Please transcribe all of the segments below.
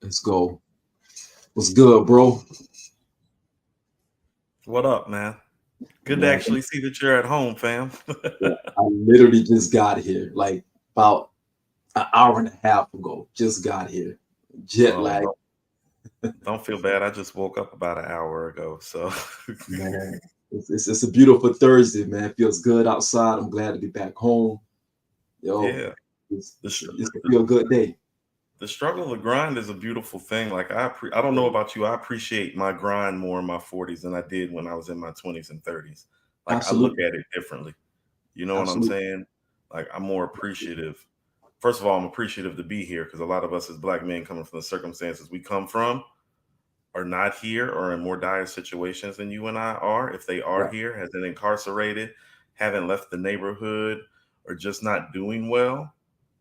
Let's go. What's good, bro? What up, man? Good to Man, actually see that you're at home, fam. I literally just got here, like about an hour and a half ago. Just got here. Jet Oh, lag, don't feel bad. I just woke up about an hour ago, so man. It's a beautiful Thursday, man. Feels good outside. I'm glad to be back home. Yo, yeah. it's, The, it's, str- it's a feel good day. the struggle, the grind is a beautiful thing. Like I don't know about you. I appreciate my grind more in my 40s than I did when I was in my 20s and 30s. Like I look Absolutely, at it differently. You know what I'm absolutely. saying? Like I'm more appreciative. First of all, I'm appreciative to be here because a lot of us as black men coming from the circumstances we come from are not here or in more dire situations than you and I are. If they are Right. here, has been incarcerated, haven't left the neighborhood, or just not doing well.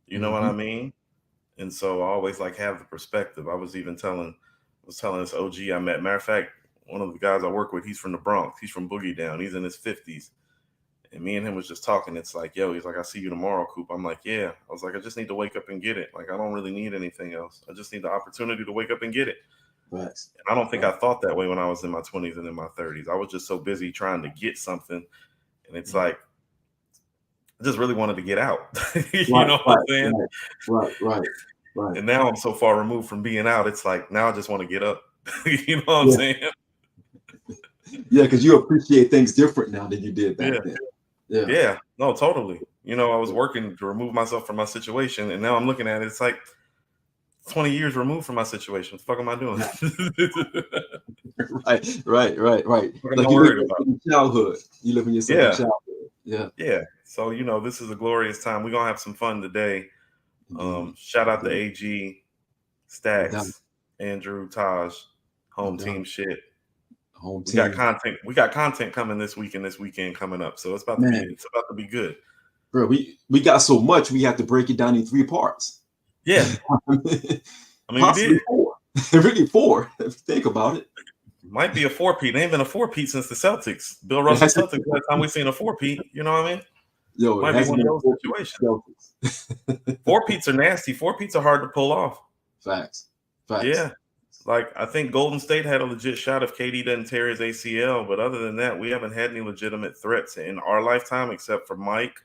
You know what Hmm. I mean? And so I always like have the perspective. I was telling this OG I met. Matter of fact, one of the guys I work with, he's from the Bronx. He's from Boogie Down. He's in his 50s. And me and him was just talking. It's like, yo, he's like, I see you tomorrow, Coop. I'm like, yeah. I was like, I just need to wake up and get it. Like, I don't really need anything else. I just need the opportunity to wake up and get it. Right. I don't think Right. I thought that way when I was in my 20s and in my 30s. I was just so busy trying to get something. And it's like, I just really wanted to get out. You Right. know what Right. I'm saying? Right. Right. Right. Right. And now I'm so far removed from being out. It's like, now I just want to get up. You know what I'm Yeah. saying? Yeah. Because you appreciate things different now than you did back Yeah. then. Yeah. Yeah. No, totally. You know, I was working to remove myself from my situation. And now I'm looking at it. It's like 20 years removed from my situation. What the fuck am I doing? Yeah. Right, right, right, right. What am I Like you live worried in about? your childhood. You live in your second Yeah. childhood. Yeah, Yeah. So, this is a glorious time. We're going to have some fun today. indeed. Shout out to Indeed. AG, No doubt. Stacks, Andrew, Taj, No home doubt. team shit. Home We got team. content. We got content coming this week and this weekend coming up. So Man, it's about to be good. bro, we got so much we have to break it down in three parts. Yeah. I mean, we Possibly did. four. Really four, if you think about it. Might be a four-peat. There ain't been a four-peat since the Celtics. Bill It Russell has to, Celtics. Last time we seen a four-peat, you know what I mean? yo, it Might be hasn't one of been a those four piece situations. Celtics. Four-peats are nasty. Four-peats are hard to pull off. Facts. Facts. Yeah. Like I think Golden State had a legit shot if KD doesn't tear his ACL, but other than that, we haven't had any legitimate threats in our lifetime except for Mike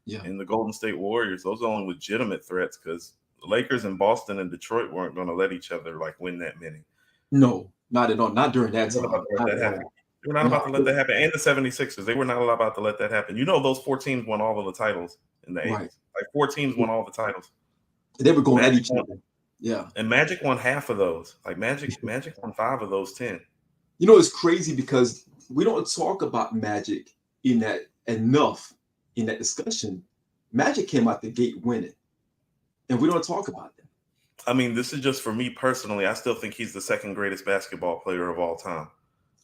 Yeah. and the Golden State Warriors. Those are the only legitimate threats because the Lakers and Boston and Detroit weren't going to let each other like win that many. No, not at all. Not during that They were not time. about to let Not that at happen. all. They were not No, about to let that happen. And the 76ers, they were not about to let that happen. You know, those four teams won all of the titles in the right. 80s. Like four teams won all the titles. They were going at Magic each won, other. Yeah. and Magic won half of those. Like Magic won 5 of those 10. You know, it's crazy because we don't talk about Magic in that enough in that discussion. Magic came out the gate winning, and we don't talk about that. I mean, this is just for me personally. I still think he's the second greatest basketball player of all time.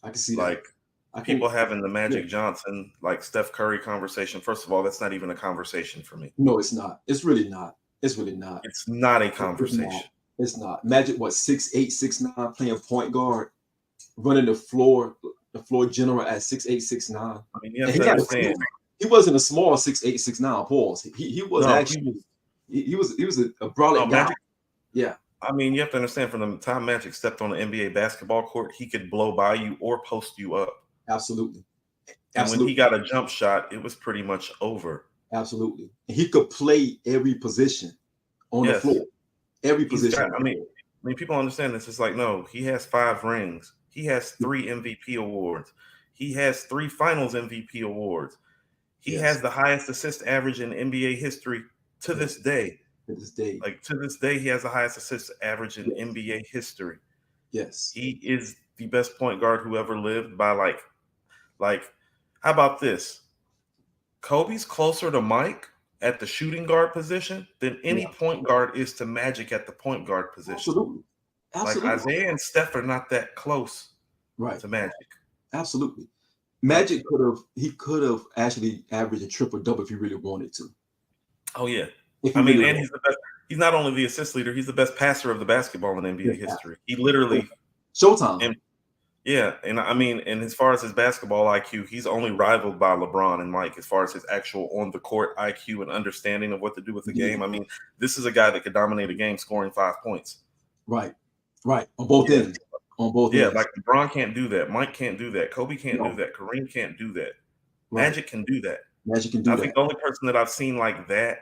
I can see that. Like I people can. having the Yeah. Magic Johnson, like Steph Curry conversation. First of all, that's not even a conversation for me. No, it's not. It's really not. It's really not. It's not a It's not. conversation. It's not. Magic, what, 6'8", 6'9", playing point guard, running the floor general at 6'8", 6'9". I mean, you And have to understand. he wasn't a small 6'8", 6'9". Pause. He was No, actually he was a brolic guy. Magic. Yeah, I mean, you have to understand from the time Magic stepped on the NBA basketball court, he could blow by you or post you up. absolutely. And when he Absolutely. got a jump shot, it was pretty much over. Absolutely. And he could play every position on the Yes. floor. Every He's position. got, I mean, people understand this. It's like, no, he has 5 rings. He has 3 MVP awards. He has 3 finals MVP awards. He Yes. has the highest assist average in NBA history to this day. To this day. Like to this day, he has the highest assist average in Yes. NBA history. Yes. He is the best point guard who ever lived by like how about this? Kobe's closer to Mike at the shooting guard position than any point guard is to Magic at the point guard position. Absolutely. Absolutely. Like Isaiah and Steph are not that close Right. to Magic. Absolutely. Magic could have actually averaged a triple double if he really wanted to. Oh yeah. If he I mean, really and he's the best. He's not only the assist leader, he's the best passer of the basketball in NBA history. He literally Showtime. And yeah, and I mean, and as far as his basketball IQ, he's only rivaled by LeBron and Mike as far as his actual on the court IQ and understanding of what to do with the game. I mean, this is a guy that could dominate a game scoring 5 points. Right. Right. On both Yeah. ends. On both Yeah, ends. like LeBron can't do that. Mike can't do that. Kobe can't do No. that. Kareem can't do that. Right. Magic can do that. Magic can I do think that. the only person that I've seen like that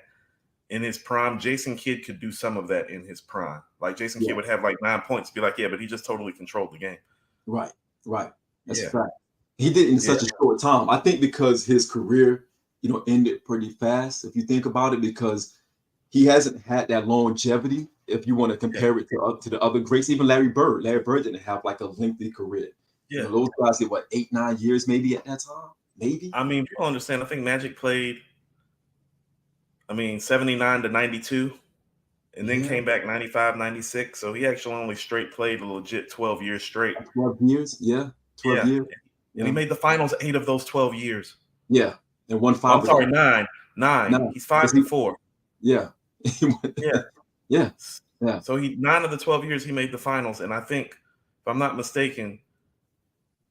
in his prime, Jason Kidd could do some of that in his prime. Like Jason Kidd Yeah. would have like 9 points, be like, yeah, but he just totally controlled the game. Right. Right. That's a Yeah. fact. He did it in Yeah. such a short time. I think because his career, ended pretty fast. If you think about it, because he hasn't had that longevity. If you want to Yeah. compare it to the other greats, even Larry Bird. Larry Bird didn't have like a lengthy career. Yeah. Those guys did what, 8, 9 years maybe at that time, maybe. I mean, people understand. I think Magic played, 79 to 92, and then Yeah, came back 95, 96. So he actually only straight played a legit 12 years straight. 12 years. Yeah, 12 Yeah. years. And he made the finals 8 of those 12 years. Yeah, and won Oh, 5 I'm of sorry, them. 9. 9. No, He's because 5 and 4. yeah, Yeah. yeah, yeah. So he 9 of the 12 years he made the finals. And I think, if I'm not mistaken,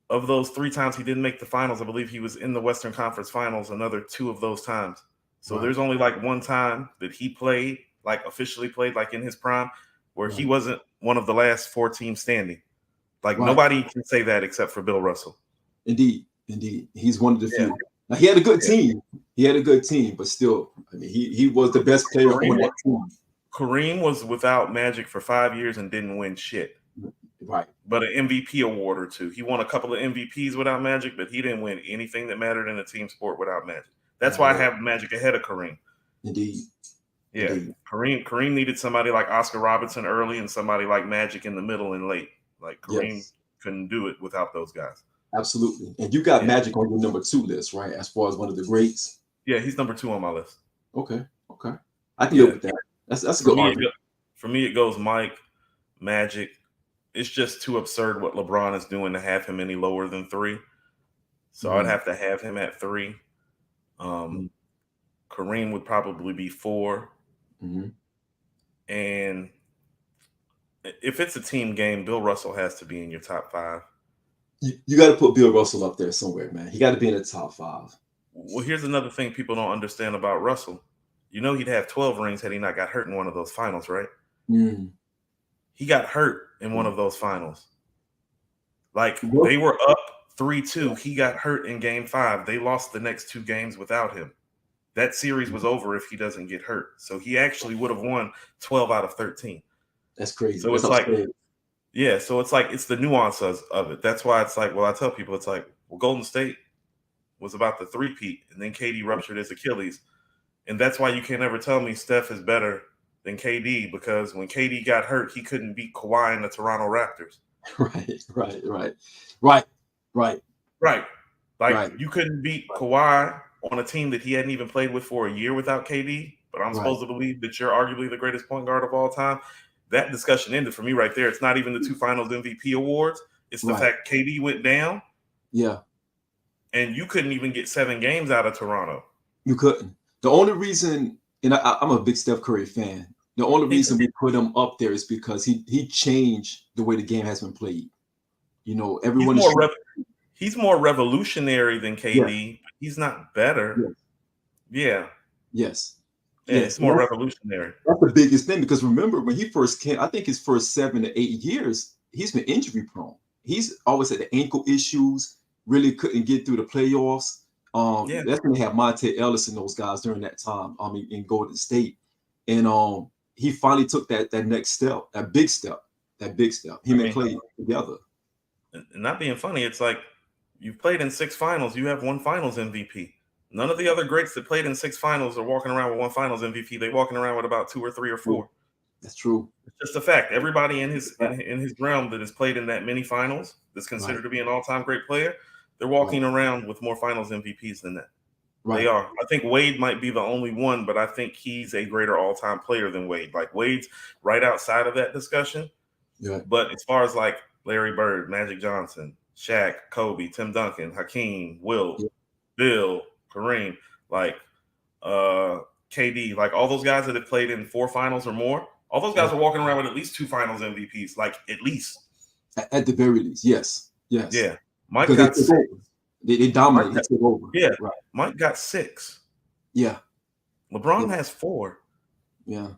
of those 3 times he didn't make the finals, I believe he was in the Western Conference Finals another 2 of those times. So Right. there's only like 1 time that he played, like officially played, like in his prime, where he Right. wasn't one of the last 4 teams standing. Like Right. nobody can say that except for Bill Russell. Indeed, he's one of the Yeah. few. Now, he had a good Yeah. team. He had a good team, but still, he was the best player on that team. Kareem was without Magic for 5 years and didn't win shit. Right. But an MVP award or 2. He won a couple of MVPs without Magic, but he didn't win anything that mattered in a team sport without Magic. That's why I have Magic ahead of Kareem. Indeed. Yeah. Indeed. Kareem needed somebody like Oscar Robertson early and somebody like Magic in the middle and late. Like Kareem couldn't do it without those guys. Absolutely. And you got Magic on your number 2 list, right? As far as one of the greats. Yeah, he's number 2 on my list. Okay. I can live with that. That's a good argument. For me, it goes Mike, Magic. It's just too absurd what LeBron is doing to have him any lower than 3. So I'd have to have him at 3. Kareem would probably be 4. And if it's a team game, Bill Russell has to be in your top 5. You got to put Bill Russell up there somewhere, man. He got to be in the top 5. Well, here's another thing people don't understand about Russell. He'd have 12 rings had he not got hurt in one of those finals, right? He got hurt in one of those finals. Like, they were up 3-2. He got hurt in game 5. They lost the next 2 games without him. That series was over if he doesn't get hurt. So he actually would have won 12 out of 13. That's crazy. So it's like, it's the nuances of it. That's why it's like, well, I tell people, it's like, well, Golden State was about the 3-peat, and then KD ruptured his Achilles. And that's why you can't ever tell me Steph is better than KD, because when KD got hurt, he couldn't beat Kawhi and the Toronto Raptors. Right. Like, you couldn't beat Kawhi on a team that he hadn't even played with for a year without KD, but I'm supposed to believe that you're arguably the greatest point guard of all time. That discussion ended for me right there. It's not even the 2 finals MVP awards. It's the fact KD went down. Yeah. And you couldn't even get 7 games out of Toronto. You couldn't. The only reason, and I'm a big Steph Curry fan, the only reason we put him up there is because he changed the way the game has been played. Everyone he's more revolutionary than KD, but he's not better. Yes. It's more revolutionary. That's the biggest thing, because remember when he first came, I think his first 7 to 8 years, he's been injury prone. He's always had the ankle issues, really couldn't get through the playoffs. That's when they had Monte Ellis and those guys during that time. In Golden State, and he finally took that next step, that big step. Him and Clay together. And not being funny, it's like, you've played in 6 finals. You have 1 finals MVP. None of the other greats that played in 6 finals are walking around with 1 finals MVP. They're walking around with about 2 or 3 or 4. That's true. It's just a fact. Everybody in his realm that has played in that many finals, that's considered to be an all-time great player, they're walking around with more finals MVPs than that. They are. I think Wade might be the only one, but I think he's a greater all-time player than Wade. Like, Wade's right outside of that discussion. Yeah. But as far as like Larry Bird, Magic Johnson, Shaq, Kobe, Tim Duncan, Hakeem, Wilt, Bill, Kareem, like KD, like all those guys that have played in 4 finals or more, all those guys are walking around with at least 2 finals MVPs, like at least. At the very least, yes. Yeah. Mike got 6. They dominated. He took over. Yeah. Right. Mike got 6. Yeah. LeBron has 4. Yeah.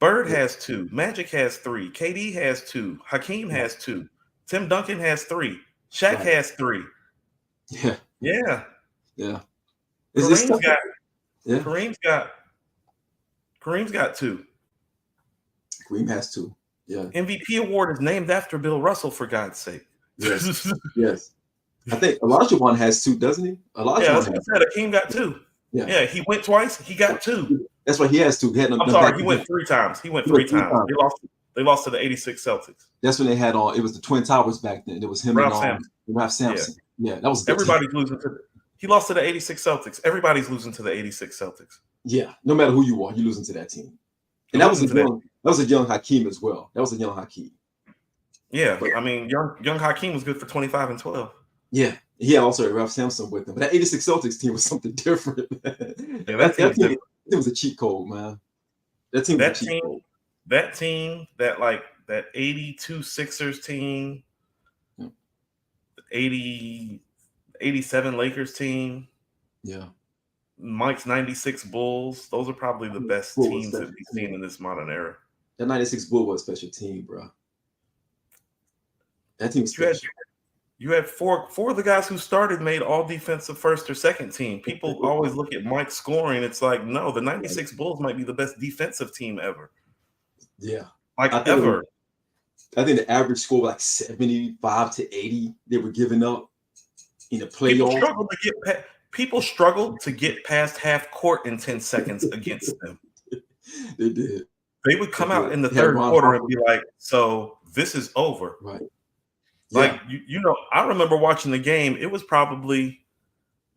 Bird has 2. Magic has 3. KD has 2. Hakeem has 2. Tim Duncan has 3. Shaq has 3. Yeah. Yeah. Yeah. Kareem's got 2. Kareem has 2. Yeah. MVP award is named after Bill Russell, for God's sake. Yes. Yes. I think Olajuwon has 2, doesn't he? Olajuwon, yeah, that's what I said. Hakeem got 2. Yeah, he went twice. He got 2. That's why he has 2. I'm sorry, he went 3 times. He went 3 times. They lost to the '86 Celtics. That's when they had on. It was the Twin Towers back then. It was him and Ralph Sampson. Yeah, that was. Everybody's losing to. He lost to the '86 Celtics. Everybody's losing to the '86 Celtics. Yeah, no matter who you are, you're losing to that team. And that was a young Hakeem as well. That was a young Hakeem. Yeah, but, I mean, young Hakeem was good for 25 and 12. Yeah, he had also Ralph Sampson with him. But that '86 Celtics team was something different. Yeah, that team was a cheat code, man. That team that '82 Sixers team, 87 Lakers team. Yeah. Mike's '96 Bulls. Those are probably the best teams that we've seen in this modern era. That '96 Bull was a special team, bro. That team was special. You had four of the guys who started made all defensive first or second team. People always look at Mike's scoring. It's like, no, the '96 Bulls might be the best defensive team ever. Yeah. Ever. I think the average score was like 75 to 80 they were giving up in the playoffs. People struggled to get past half court in 10 seconds against them. They did. They would come out in the third quarter and be like, so this is over. Right. Like, I remember watching the game. It was probably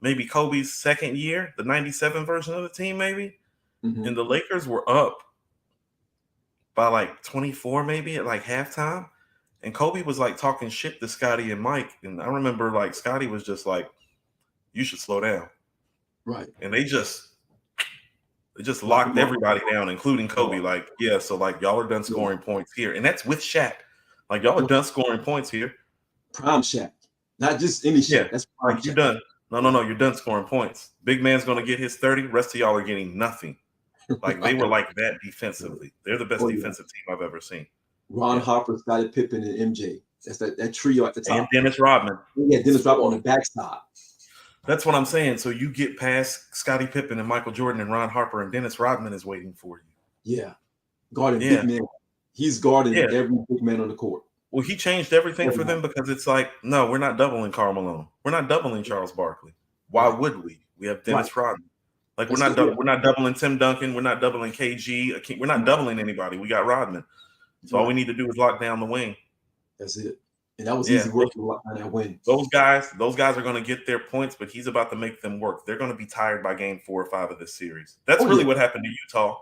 maybe Kobe's second year, the '97 version of the team, maybe. Mm-hmm. And the Lakers were up by like 24 maybe at like halftime. And Kobe was like talking shit to Scotty and Mike. And I remember like Scotty was just like, you should slow down. Right. And they just locked everybody down, including Kobe. Like, yeah, so like y'all are done scoring points here. And that's with Shaq. Like, y'all are done scoring points here. Prime Shaq. Not just any Shaq. Yeah. That's prime like, you're done. No, you're done scoring points. Big man's gonna get his 30, rest of y'all are getting nothing. Like they were like that defensively. They're the best defensive team I've ever seen. Ron Harper, Scottie Pippen, and MJ. That's that trio at the top. And Dennis Rodman. Yeah, Dennis Rodman on the backside. That's what I'm saying. So you get past Scottie Pippen and Michael Jordan and Ron Harper, and Dennis Rodman is waiting for you. Yeah. Guarding big men. He's guarding every big man on the court. Well, he changed everything for them because it's like, no, we're not doubling Karl Malone. We're not doubling Charles Barkley. Why would we? We have Dennis Rodman. Like we're not doubling Tim Duncan. We're not doubling KG. We're not doubling anybody. We got Rodman. So all we need to do is lock down the wing. That's it. And that was easy work to lock down that wing. Those guys are going to get their points, but he's about to make them work. They're going to be tired by game 4 or 5 of this series. That's really what happened to Utah.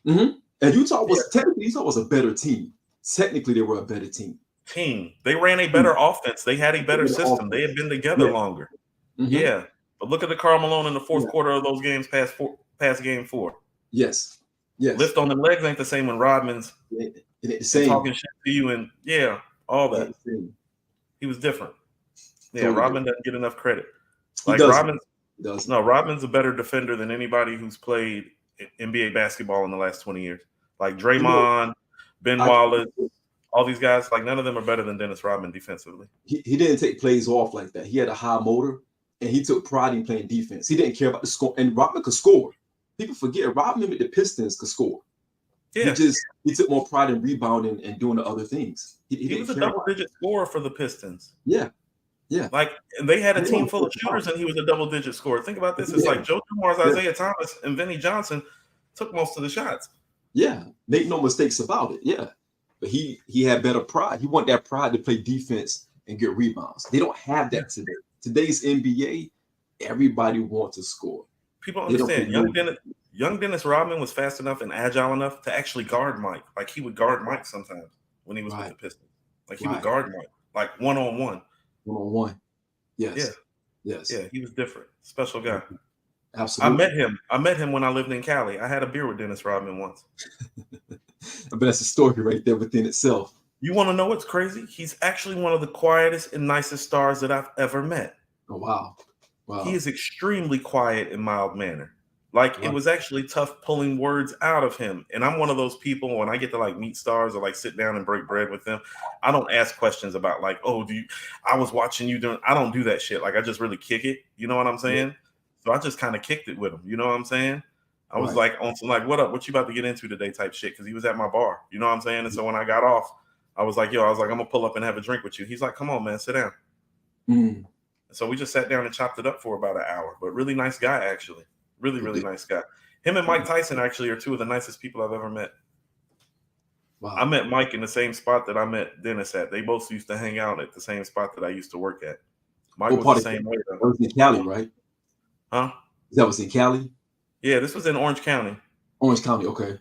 Mm-hmm. And Utah was a better team. Technically, they were a better team. They ran a better offense. They had a better system. They had been together longer. Mm-hmm. Yeah. But look at the Karl Malone in the fourth quarter of those games past game 4. Yes. Lift on the legs ain't the same when Rodman's talking shit to you and all that. He was different. Yeah, Rodman doesn't get enough credit. Like Rodman's a better defender than anybody who's played NBA basketball in the last 20 years. Like Draymond, Ben Wallace, all these guys, like none of them are better than Dennis Rodman defensively. He didn't take plays off like that. He had a high motor. And he took pride in playing defense. He didn't care about the score. And Rodman could score. People forget Rodman with the Pistons could score. Yeah. He took more pride in rebounding and doing the other things. He was a double-digit scorer for the Pistons. Yeah. Yeah. Like, and they had a team full of shooters and he was a double-digit scorer. Think about this. It's like Joe Dumars, Isaiah Thomas, and Vinnie Johnson took most of the shots. Yeah. Make no mistakes about it. Yeah. But he had better pride. He wanted that pride to play defense and get rebounds. They don't have that today. Today's NBA, everybody wants to score. People understand. Young Dennis Rodman was fast enough and agile enough to actually guard Mike. Like he would guard Mike sometimes when he was with the Pistons. Like he would guard Mike, like one-on-one. One-on-one. Yes. Yeah. Yes. Yeah, he was different. Special guy. Absolutely. I met him when I lived in Cali. I had a beer with Dennis Rodman once. But that's a story right there within itself. You want to know what's crazy? He's actually one of the quietest and nicest stars that I've ever met. Oh, wow. He is extremely quiet and mild mannered. Like it was actually tough pulling words out of him. And I'm one of those people when I get to like meet stars or like sit down and break bread with them, I don't ask questions about like, oh, I was watching you doing. I don't do that shit. Like I just really kick it. You know what I'm saying? Yeah. So I just kind of kicked it with him. You know what I'm saying? I was like on some like, what up? What you about to get into today? Type shit. Because he was at my bar. You know what I'm saying? And so when I got off, I was like, I'm gonna pull up and have a drink with you. He's like, come on, man, sit down. Mm. So we just sat down and chopped it up for about an hour. But really nice guy, actually. Really, really nice guy. Him and Mike Tyson actually are two of the nicest people I've ever met. Wow. I met Mike in the same spot that I met Dennis at. They both used to hang out at the same spot that I used to work at. Mike was the same way. That was in Cali, right? Huh? That was in Cali? Yeah, this was in Orange County. Orange County, okay.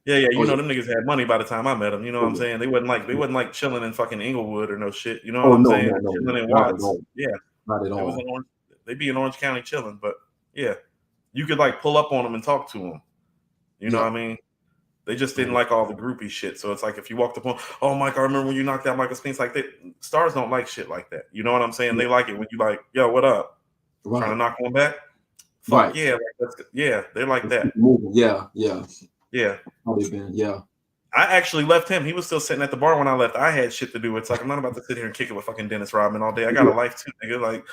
Yeah. You know, them niggas had money by the time I met them. You know what I'm saying? They wasn't like chilling in fucking Inglewood or no shit. You know what I'm saying? No, chilling in Watts. Yeah. Not at all. They be in Orange County chilling, but yeah. You could like pull up on them and talk to them. You know what I mean? They just didn't like all the groupie shit. So it's like if you walked up on, oh, Mike, I remember when you knocked out Michael Spinks like that. Stars don't like shit like that. You know what I'm saying? They like it when you like, yo, what up? Trying to knock one back? Fuck yeah. Yeah, they're like that. Yeah. How they been? Yeah. I actually left him. He was still sitting at the bar when I left. I had shit to do. It's like I'm not about to sit here and kick it with fucking Dennis Rodman all day. I got a life too, nigga. Like,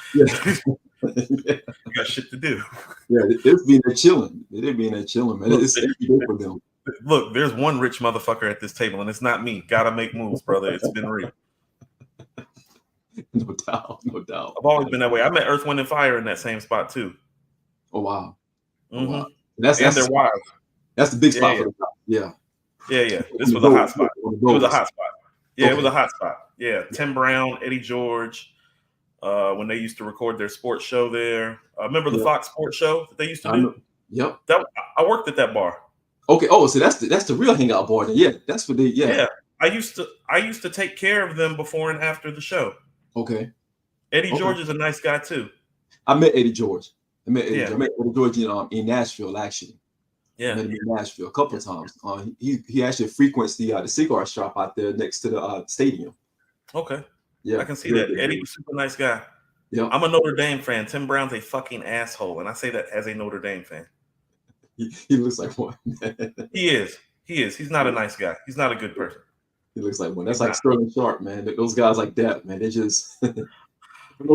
I got shit to do. Yeah, it's being there chilling. They're being there chilling, man. It's every day for them. Look, there's one rich motherfucker at this table, and it's not me. Gotta make moves, brother. It's been real. No doubt. I've always been that way. I met Earth, Wind, and Fire in that same spot too. Oh wow. Mm-hmm. Oh, wow. That's their wives. That's the big spot for them. Yeah. Yeah. This was a hot spot. It was a hot spot. Yeah, it was a hot spot. Yeah. Tim Brown, Eddie George, when they used to record their sports show there. Remember the Fox Sports Show that they used to do? Yep. I worked at that bar. Okay. Oh, so that's the real hangout bar. Yeah, that's what they. Yeah. I used to take care of them before and after the show. Okay. Eddie George is a nice guy too. I met Eddie George. I met Eddie George in Nashville actually. Yeah. I met him in Nashville a couple of times. He actually frequents the cigar shop out there next to the stadium. Okay. Yeah. I can see that. Eddie was a super nice guy. Yeah. I'm a Notre Dame fan. Tim Brown's a fucking asshole, and I say that as a Notre Dame fan. He looks like one. He is. He's not a nice guy. He's not a good person. He looks like one. That's like Sterling Sharp, man. Those guys like that, man. They just.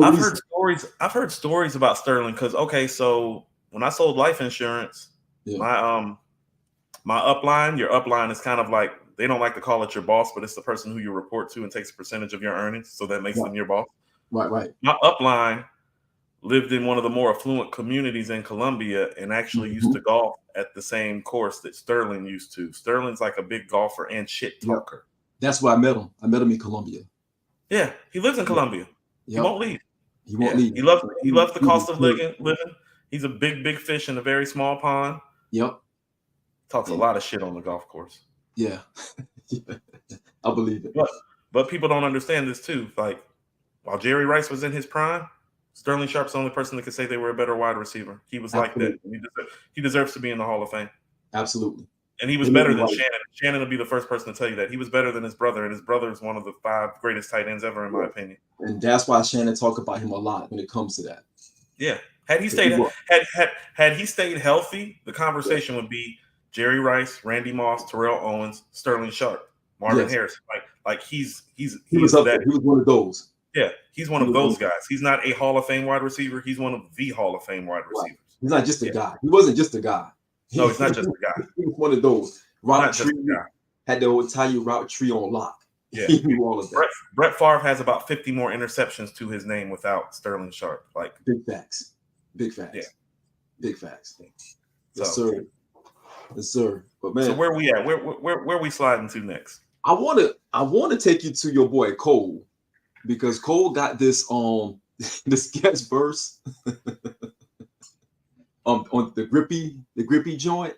I've heard stories about Sterling because so when I sold life insurance, my upline, your upline is kind of like they don't like to call it your boss, but it's the person who you report to and takes a percentage of your earnings, so that makes them your boss. Right. My upline lived in one of the more affluent communities in Colombia and actually used to golf at the same course that Sterling used to. Sterling's like a big golfer and shit talker. That's where I met him. I met him in Colombia. Yeah, he lives in Colombia. He won't leave. He won't leave. He loves the cost of living. He's a big fish in a very small pond. Yep. Talks a lot of shit on the golf course. Yeah. I believe it. But people don't understand this too. Like while Jerry Rice was in his prime, Sterling Sharp's the only person that could say they were a better wide receiver. He was like that. He deserves to be in the Hall of Fame. Absolutely. And he was better than Shannon. Shannon will be the first person to tell you that. He was better than his brother, and his brother is one of the 5 greatest tight ends ever, in my opinion. And that's why Shannon talk about him a lot when it comes to that. Yeah. Had he stayed healthy, the conversation would be Jerry Rice, Randy Moss, Terrell Owens, Sterling Sharp, Marvin Harris. Like he's he was one of those. Yeah, he's one of those guys. He's not a Hall of Fame wide receiver. He's one of the Hall of Fame wide receivers. He's not just a guy. He wasn't just a guy. No, he's not just a guy. He was one of those. Route tree had the entire route tree on lock. Yeah, he knew all of that. Brett Favre has about 50 more interceptions to his name without Sterling Sharp. Like big facts. Yeah, big facts. Yes, sir. But man, so where we at? Where we sliding to next? I want to take you to your boy Cole, because Cole got this this guest verse on the grippy joint,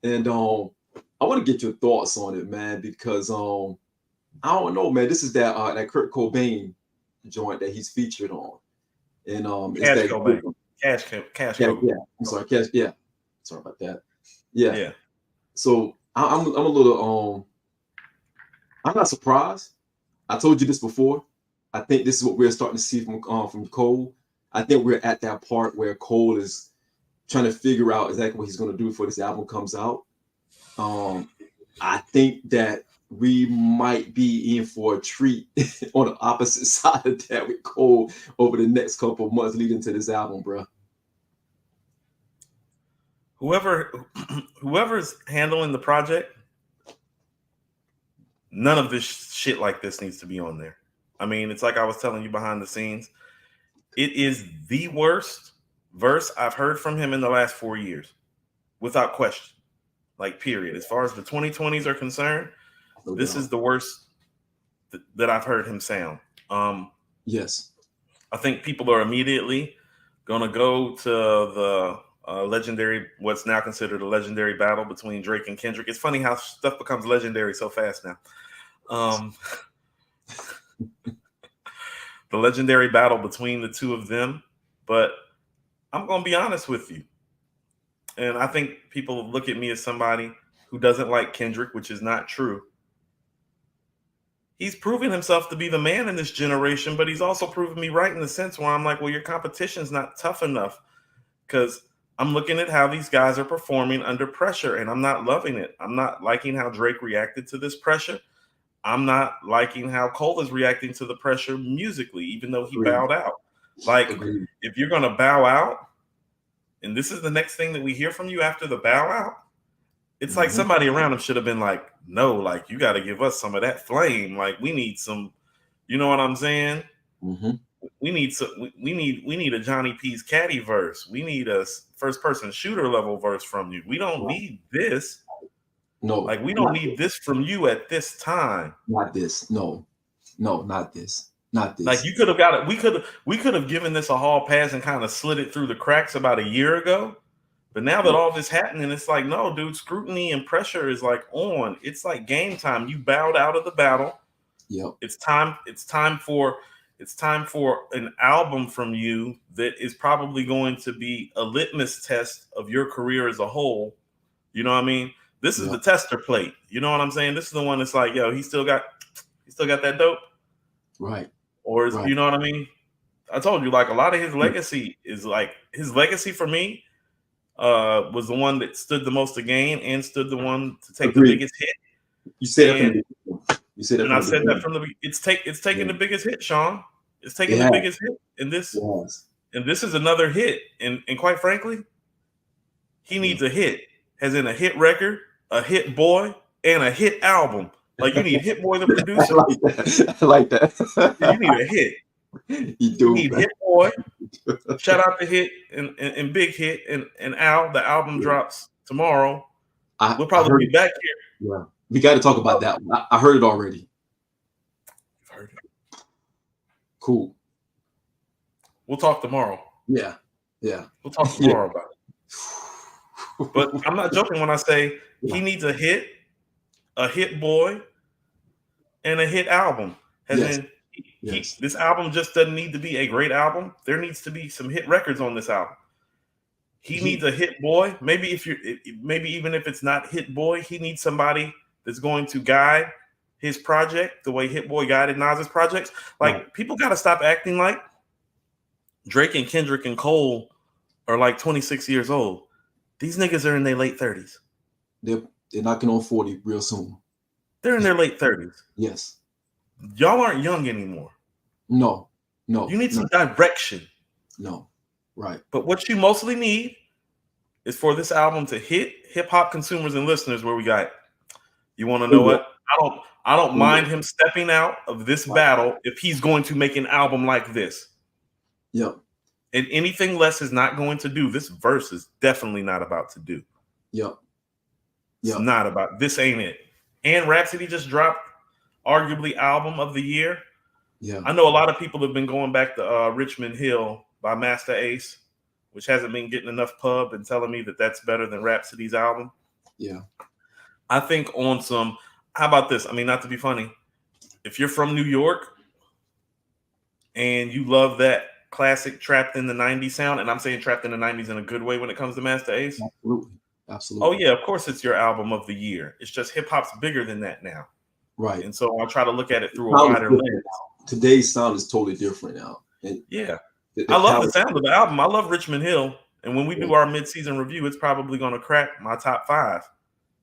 and I want to get your thoughts on it, man, because I don't know, man. This is that Kurt Cobain joint that he's featured on, and Cash Cobain. Cash. Yeah, I'm sorry, Cash. Yeah, sorry about that. Yeah. So I'm a little I'm not surprised. I told you this before. I think this is what we're starting to see from Cole. I think we're at that part where Cole is trying to figure out exactly what he's going to do before this album comes out. I think that we might be in for a treat on the opposite side of that with Cole over the next couple of months leading to this album, bro. Whoever's handling the project, none of this shit like this needs to be on there. I mean, it's like I was telling you behind the scenes. It is the worst verse I've heard from him in the last 4 years, without question. Like, period. As far as the 2020s are concerned, this is the worst that I've heard him sound. Yes. I think people are immediately going to go to the legendary, what's now considered a legendary battle between Drake and Kendrick. It's funny how stuff becomes legendary so fast now. The legendary battle between the two of them. But I'm going to be honest with you. And I think people look at me as somebody who doesn't like Kendrick, which is not true. He's proven himself to be the man in this generation, but he's also proven me right in the sense where I'm like, well, your competition's not tough enough, because I'm looking at how these guys are performing under pressure, and I'm not loving it. I'm not liking how Drake reacted to this pressure. I'm not liking how Cole is reacting to the pressure musically, even though he bowed out. Like, if you're going to bow out, and this is the next thing that we hear from you after the bow out, it's like somebody around him should have been like, no, like, you got to give us some of that flame. Like, we need some, you know what I'm saying? We need some, we need a Johnny P's Caddy verse. We need a first person shooter level verse from you. We don't need this. No, like, we don't need this from you at this time. Not this. No, not this. Not this. Like, you could have got it. We could have given this a hall pass and kind of slid it through the cracks about a year ago. But now that all this happening, it's like, no, dude, scrutiny and pressure is like on. It's like game time. You bowed out of the battle. Yep. It's time for an album from you that is probably going to be a litmus test of your career as a whole. You know what I mean? This is the tester plate. You know what I'm saying? This is the one that's like, yo, he still got that dope. Right. Or is, you know what I mean? I told you, like, a lot of his legacy is like, his legacy for me was the one that stood the most to gain and stood the one to take the biggest hit. You said that. You said that. And I said that from the. It's taking the biggest hit, Shawn. It's taking the biggest hit, and this and this is another hit. And quite frankly, he needs a hit, as in a hit record, a hit boy, and a hit album. Like, you need Hit Boy the producer. I like that. You need a hit. You need Hit Boy. Shout out to Hit and Big Hit and Al. The album drops tomorrow. We'll probably be back here. Yeah, we got to talk about that one. I heard it already. You've heard it. Cool. We'll talk tomorrow. Yeah. We'll talk tomorrow about it. But I'm not joking when I say he needs a Hit Boy, and a hit album. This album just doesn't need to be a great album. There needs to be some hit records on this album. He needs a Hit Boy. Maybe even if it's not Hit Boy, he needs somebody that's going to guide his project the way Hit Boy guided Nas's projects. Like, people got to stop acting like Drake and Kendrick and Cole are like 26 years old. These niggas are in their late 30s. They're knocking on 40 real soon. They're in their late 30s. Yes. Y'all aren't young anymore. No. You need some direction. No. Right. But what you mostly need is for this album to hit hip hop consumers and listeners where we got it. You want to know what? I don't mind him stepping out of this battle if he's going to make an album like this. Yep. And anything less is not going to do. This verse is definitely not about to do. Yep. It's not about, this ain't it. And Rhapsody just dropped arguably album of the year. Yeah. I know a lot of people have been going back to Richmond Hill by Master Ace, which hasn't been getting enough pub, and telling me that that's better than Rhapsody's album. Yeah. I think on some, how about this? I mean, not to be funny, if you're from New York and you love that classic Trapped in the 90s sound, and I'm saying Trapped in the 90s in a good way when it comes to Master Ace. Absolutely. Oh, yeah, of course it's your album of the year. It's just hip hop's bigger than that now. Right. And so I try to look at it through a wider lens. Today's sound is totally different now. And I love the sound of the album. I love Richmond Hill. And when we do our mid-season review, it's probably going to crack my top 5.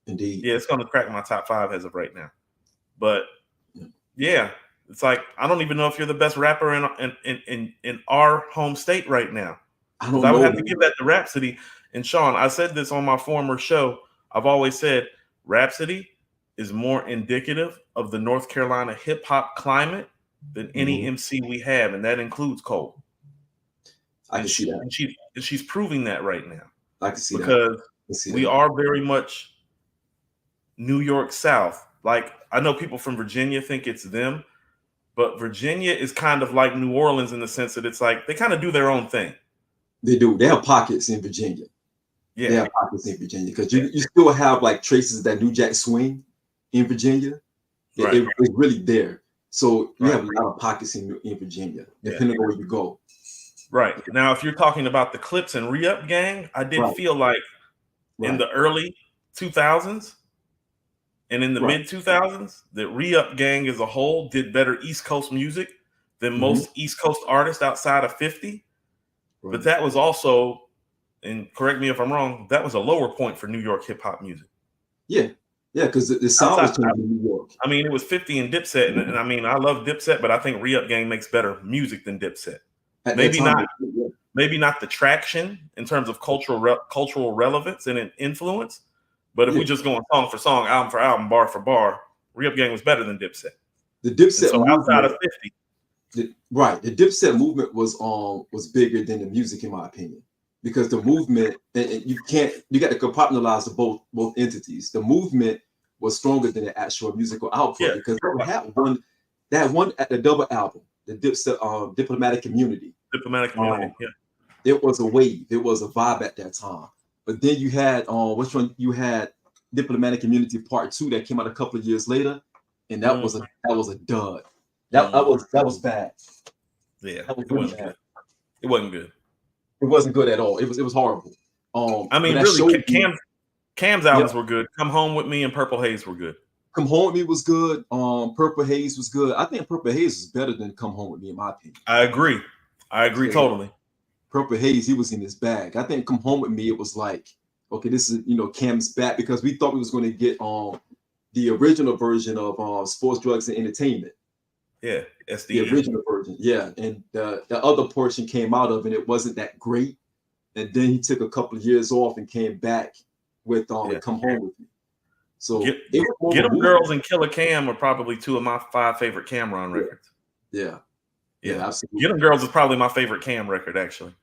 Indeed. Yeah, it's going to crack my top 5 as of right now. But yeah, it's like I don't even know if you're the best rapper in our home state right now. I don't I would know. have to give that to Rhapsody. And Shawn, I said this on my former show. I've always said Rhapsody is more indicative of the North Carolina hip hop climate than any MC we have, and that includes Cole. I can see that. And she's proving that right now. I can see because that. We are very much New York South. Like, I know people from Virginia think it's them, but Virginia is kind of like New Orleans in the sense that it's like they kind of do their own thing. They do. They have pockets in Virginia. Yeah. They have pockets in Virginia because you still have like traces of that New Jack swing in Virginia. It's really there. So you have a lot of pockets in Virginia, depending on where you go. Right. Now, if you're talking about the Clips and Re-Up gang, I did feel like in the early 2000s and in the mid 2000s, the Re-Up gang as a whole did better East Coast music than most East Coast artists outside of 50. Right. But that was also, and correct me if I'm wrong, that was a lower point for New York hip hop music. Yeah. Yeah, because the sound was changing in New York. I mean, it was 50 and Dipset, and I mean, I love Dipset, but I think Re-Up gang makes better music than Dipset. Maybe not the traction in terms of cultural relevance and influence, but if we just go song for song, album for album, bar for bar, Re-Up gang was better than Dipset. The Dipset movement, outside of 50, the Dipset movement was bigger than the music, in my opinion, because the movement, and you got to compartmentalize both entities. The movement was stronger than the actual musical output because they had one at the double album, the Dipset Diplomatic Community. It was a wave. It was a vibe at that time. But then you had which one? You had Diplomatic Community Part 2 that came out a couple of years later, and that was a dud. That was bad. Yeah, it wasn't good. It wasn't good. It wasn't good at all. It was horrible. I mean, really, Cam's albums were good. Come Home With Me and Purple Haze were good. Come Home With Me was good. Purple Haze was good. I think Purple Haze is better than Come Home With Me, in my opinion. I agree totally. Purple Haze, he was in his bag. I think Come Home With Me, it was like, okay, this is Cam's back, because we thought we was going to get the original version of Sports, Drugs, and Entertainment. Yeah, that's the original version. Yeah, and the other portion came out of it, and it wasn't that great. And then he took a couple of years off and came back with Come Home With Me. So Get 'Em Girls and Killer Cam are probably 2 of my 5 favorite Cam'ron records. Yeah, absolutely. Get 'Em Girls is probably my favorite Cam record, actually.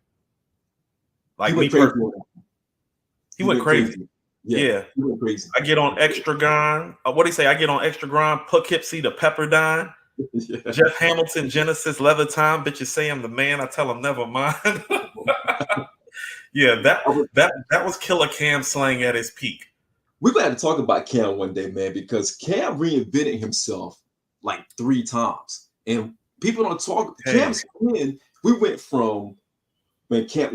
Like he went crazy. He went crazy. Yeah. He went crazy. I get on Extra Grind. What do you say? I get on Extra Grind, Poughkeepsie to Pepperdine. Jeff Hamilton, Genesis, Leather Time. Bitches say I'm the man. I tell them never mind. Yeah, that was Killer Cam slang at his peak. We're going to have to talk about Cam one day, man, because Cam reinvented himself like 3 times. And people don't talk. Cam's win, we went from when Cam,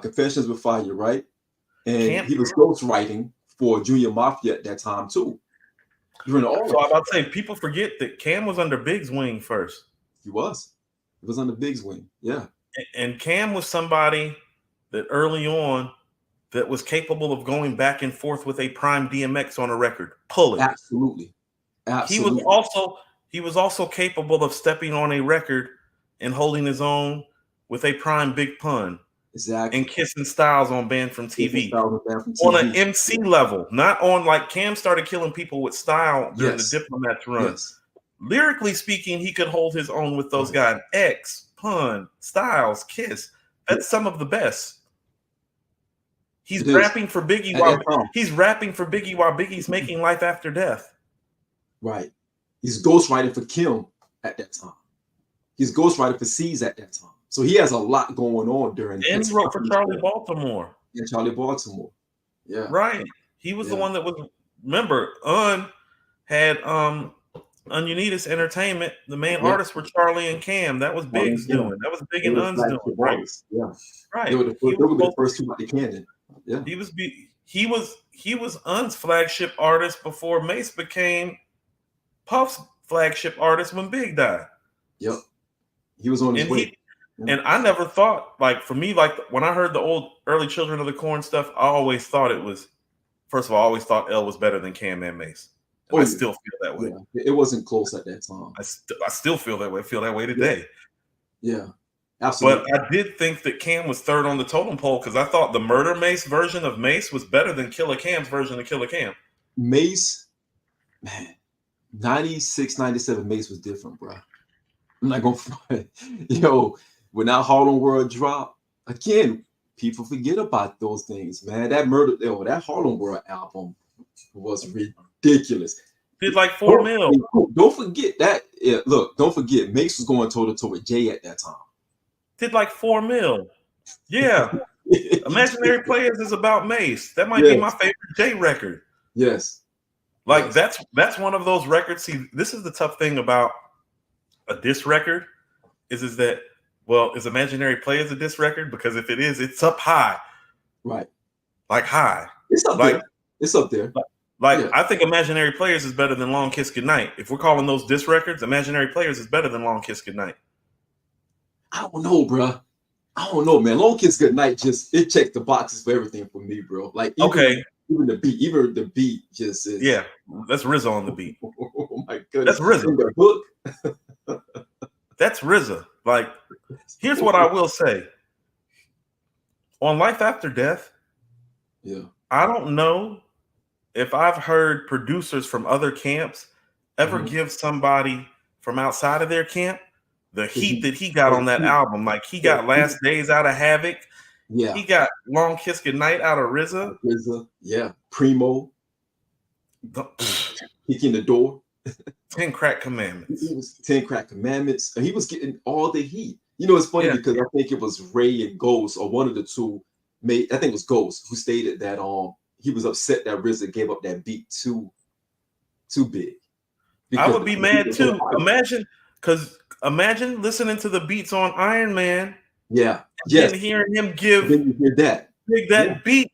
Confessions with Fire, right? And he was ghostwriting for Junior Mafia at that time, too. So I'm about to say, people forget that Cam was under Big's wing first. He was. He was under Big's wing, yeah. And Cam was somebody that early on that was capable of going back and forth with a prime DMX on a record, pulling. Absolutely. He was also capable of stepping on a record and holding his own with a prime Big Pun. Exactly. And Kissing Styles on Banned From TV. On an MC level, not on like Cam started killing people with style during the Diplomats run. Yes. Lyrically speaking, he could hold his own with those guys. X, Pun, Styles, Kiss. That's some of the best. He's rapping for Biggie while Biggie's making Life After Death. Right. He's ghostwriting for Kim at that time. He's ghostwriting for C's at that time. So he has a lot going on during. And he wrote for Charlie Baltimore. Yeah, Charlie Baltimore. Yeah. Right. He was the one that was. Remember, had Unitas Entertainment. The main artists were Charlie and Cam. That was Big's doing. That was Big and Un's doing. Right. Yeah. Right. They were the first 2 out the cannon. Yeah. He was Un's flagship artist before Mace became Puff's flagship artist when Big died. Yep. He was on his way. And I never thought, like, for me, like, when I heard the old early Children of the Corn stuff, I always thought it was, first of all, I always thought L was better than Cam and Mace. And I still feel that way. Yeah, it wasn't close at that time. I still feel that way. I feel that way today. Yeah, absolutely. But I did think that Cam was third on the totem pole because I thought the Murder Mace version of Mace was better than Killer Cam's version of Killer Cam. Mace, man, 96, 97 Mace was different, bro. I'm not gonna front. Yo, when that Harlem World dropped, again, people forget about those things, man. That Harlem World album was ridiculous. Did like 4 mil. Don't forget that. Yeah, look, don't forget, Mace was going toe to toe with Jay at that time. Did like 4 mil. Yeah. Imaginary Players is about Mace. That might be my favorite Jay record. Yes. Like that's one of those records. See, this is the tough thing about a diss record is that, well, is Imaginary Players a diss record? Because if it is, it's up high. Right. Like high. It's up there. It's up there. I think Imaginary Players is better than Long Kiss Goodnight. If we're calling those diss records, Imaginary Players is better than Long Kiss Goodnight. I don't know, bro. I don't know, man. Long Kiss Goodnight it checked the boxes for everything for me, bro. Like even the beat just is. Yeah, that's RZA on the beat. Oh my goodness, that's RZA. In the book. That's RZA. Like, here's what I will say. On Life After Death, I don't know if I've heard producers from other camps ever give somebody from outside of their camp the heat that he got on that album. Like, he got Last Days out of Havoc. Yeah. He got Long Kiss Goodnight out of RZA. Yeah. Primo. Kicking the door. 10 Crack Commandments. He was 10 Crack Commandments. He was getting all the heat. You know, it's funny because I think it was Ray and Ghost, or one of the two, I think it was Ghost, who stated that he was upset that RZA gave up that beat too big. I would be mad too. Imagine listening to the beats on Iron Man. Yeah. And hearing him give that beat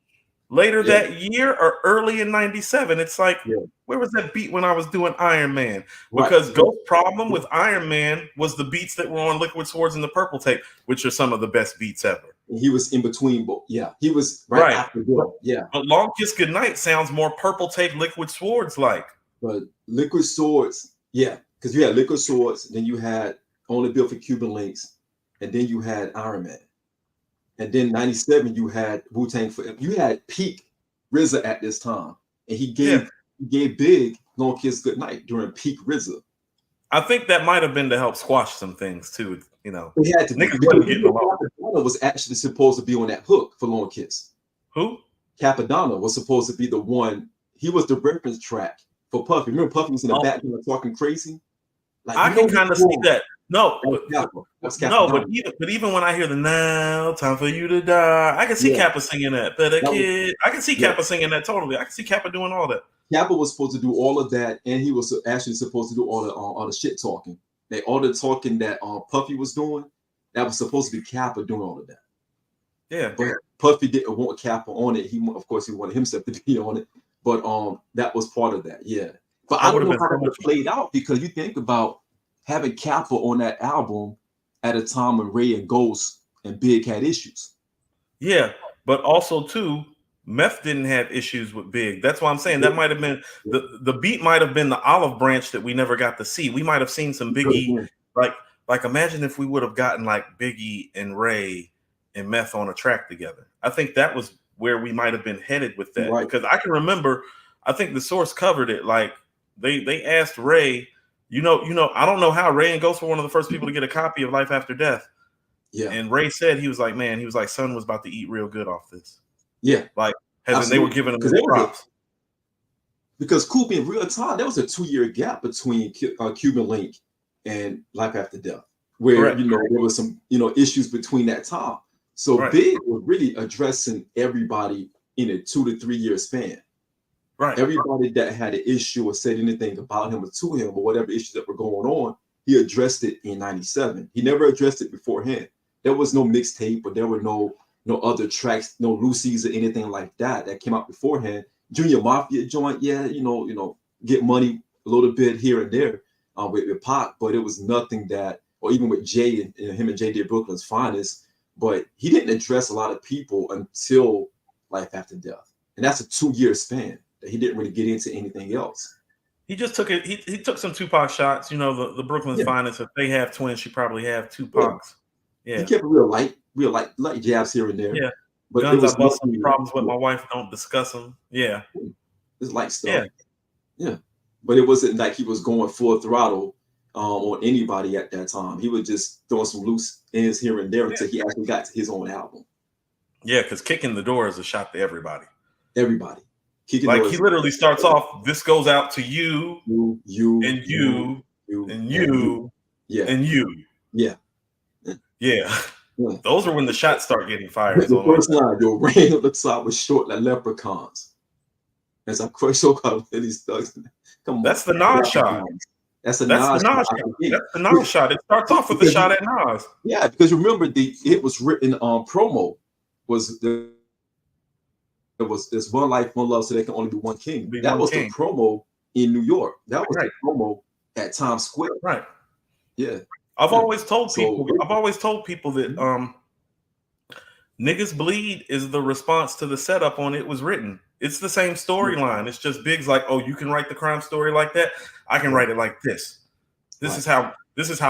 later that year or early in 97. It's like, where was that beat when I was doing Iron Man? Because Ghost's problem with Iron Man was the beats that were on Liquid Swords and the Purple Tape, which are some of the best beats ever. He was in between both. Yeah, he was right after both. Yeah. But Long Kiss Goodnight sounds more Purple Tape, Liquid Swords like. But Liquid Swords, because you had Liquid Swords, then you had Only Built for Cuban Links, and then you had Iron Man. And then 97, you had Wu-Tang Forever. You had peak RZA at this time. And he gave Big Long Kiss Goodnight during peak RZA. I think that might have been to help squash some things too. You know, he had to be. Capadonna was actually supposed to be on that hook for Long Kiss. Who? Capadonna was supposed to be the one. He was the reference track for Puffy. Remember, Puffy was in the background talking crazy. Like, I can kind of see that. No, but even when I hear the "Now Time for You to Die," I can see Kappa singing that. Kid, I can see Kappa singing that totally. I can see Kappa doing all that. Kappa was supposed to do all of that, and he was actually supposed to do all the shit talking. All the talking that Puffy was doing, that was supposed to be Kappa doing all of that. Yeah, but Puffy didn't want Kappa on it. Of course, he wanted himself to be on it, but that was part of that. Yeah, but I don't know how that played out, because you think about having Kappa on that album at a time when Ray and Ghost and Big had issues. Yeah, but also too, Meth didn't have issues with Big. That's why I'm saying that might have been the beat might have been the olive branch that we never got to see. We might have seen some Biggie, like imagine if we would have gotten like Biggie and Ray and Meth on a track together. I think that was where we might have been headed with that, because I can remember, I think the source covered it. Like they asked Ray, you know, I don't know how Ray and Ghost were one of the first people to get a copy of Life After Death. Yeah. And Ray said, he was like, son was about to eat real good off this. Yeah. Like, and they were giving him the props. Because Coop, in real time, there was a 2-year gap between Cuban Link and Life After Death, where, there was some, issues between that time. So Big was really addressing everybody in a 2 to 3 year span. Right. Everybody that had an issue or said anything about him or to him or whatever issues that were going on, he addressed it in 97. He never addressed it beforehand. There was no mixtape, or there were no other tracks, no Lucy's or anything like that came out beforehand. Junior Mafia joint, get money a little bit here and there with Pac, but it was nothing that or even with Jay and him and Jay did Brooklyn's Finest, but he didn't address a lot of people until Life After Death. And that's a 2-year span that he didn't really get into anything else. He just took it. He took some Tupac shots. You know, the Brooklyn's Finest. If they have twins, she probably have Tupac's. Yeah. He kept it real light jabs here and there. Yeah. But Guns I bust, some problems with my wife, don't discuss them. Yeah. It's light stuff. Yeah. But it wasn't like he was going full throttle on anybody at that time. He was just throwing some loose ends here and there until he actually got to his own album. Yeah, because Kicking the Door is a shot to everybody. Everybody. Like he literally starts off, this goes out to you, you, and you, and you, and you. Yeah. Yeah. Those are when the shots start getting fired. The first line, your rain on the top was short like leprechauns. As I crush so called these thugs. Come on. That's the Nas shot. That's the Nas shot. That's the Nas shot. It starts off with the shot at Nas. Yeah, because remember it was written on promo was the there's one life, one love, so there can only be one king. That was the promo in New York. That was the promo at Times Square. Right. Yeah. I've always told people that Niggas Bleed is the response to the setup on It Was Written. It's the same storyline. It's just Big's like, oh, you can write the crime story like that. I can write it like this. This is how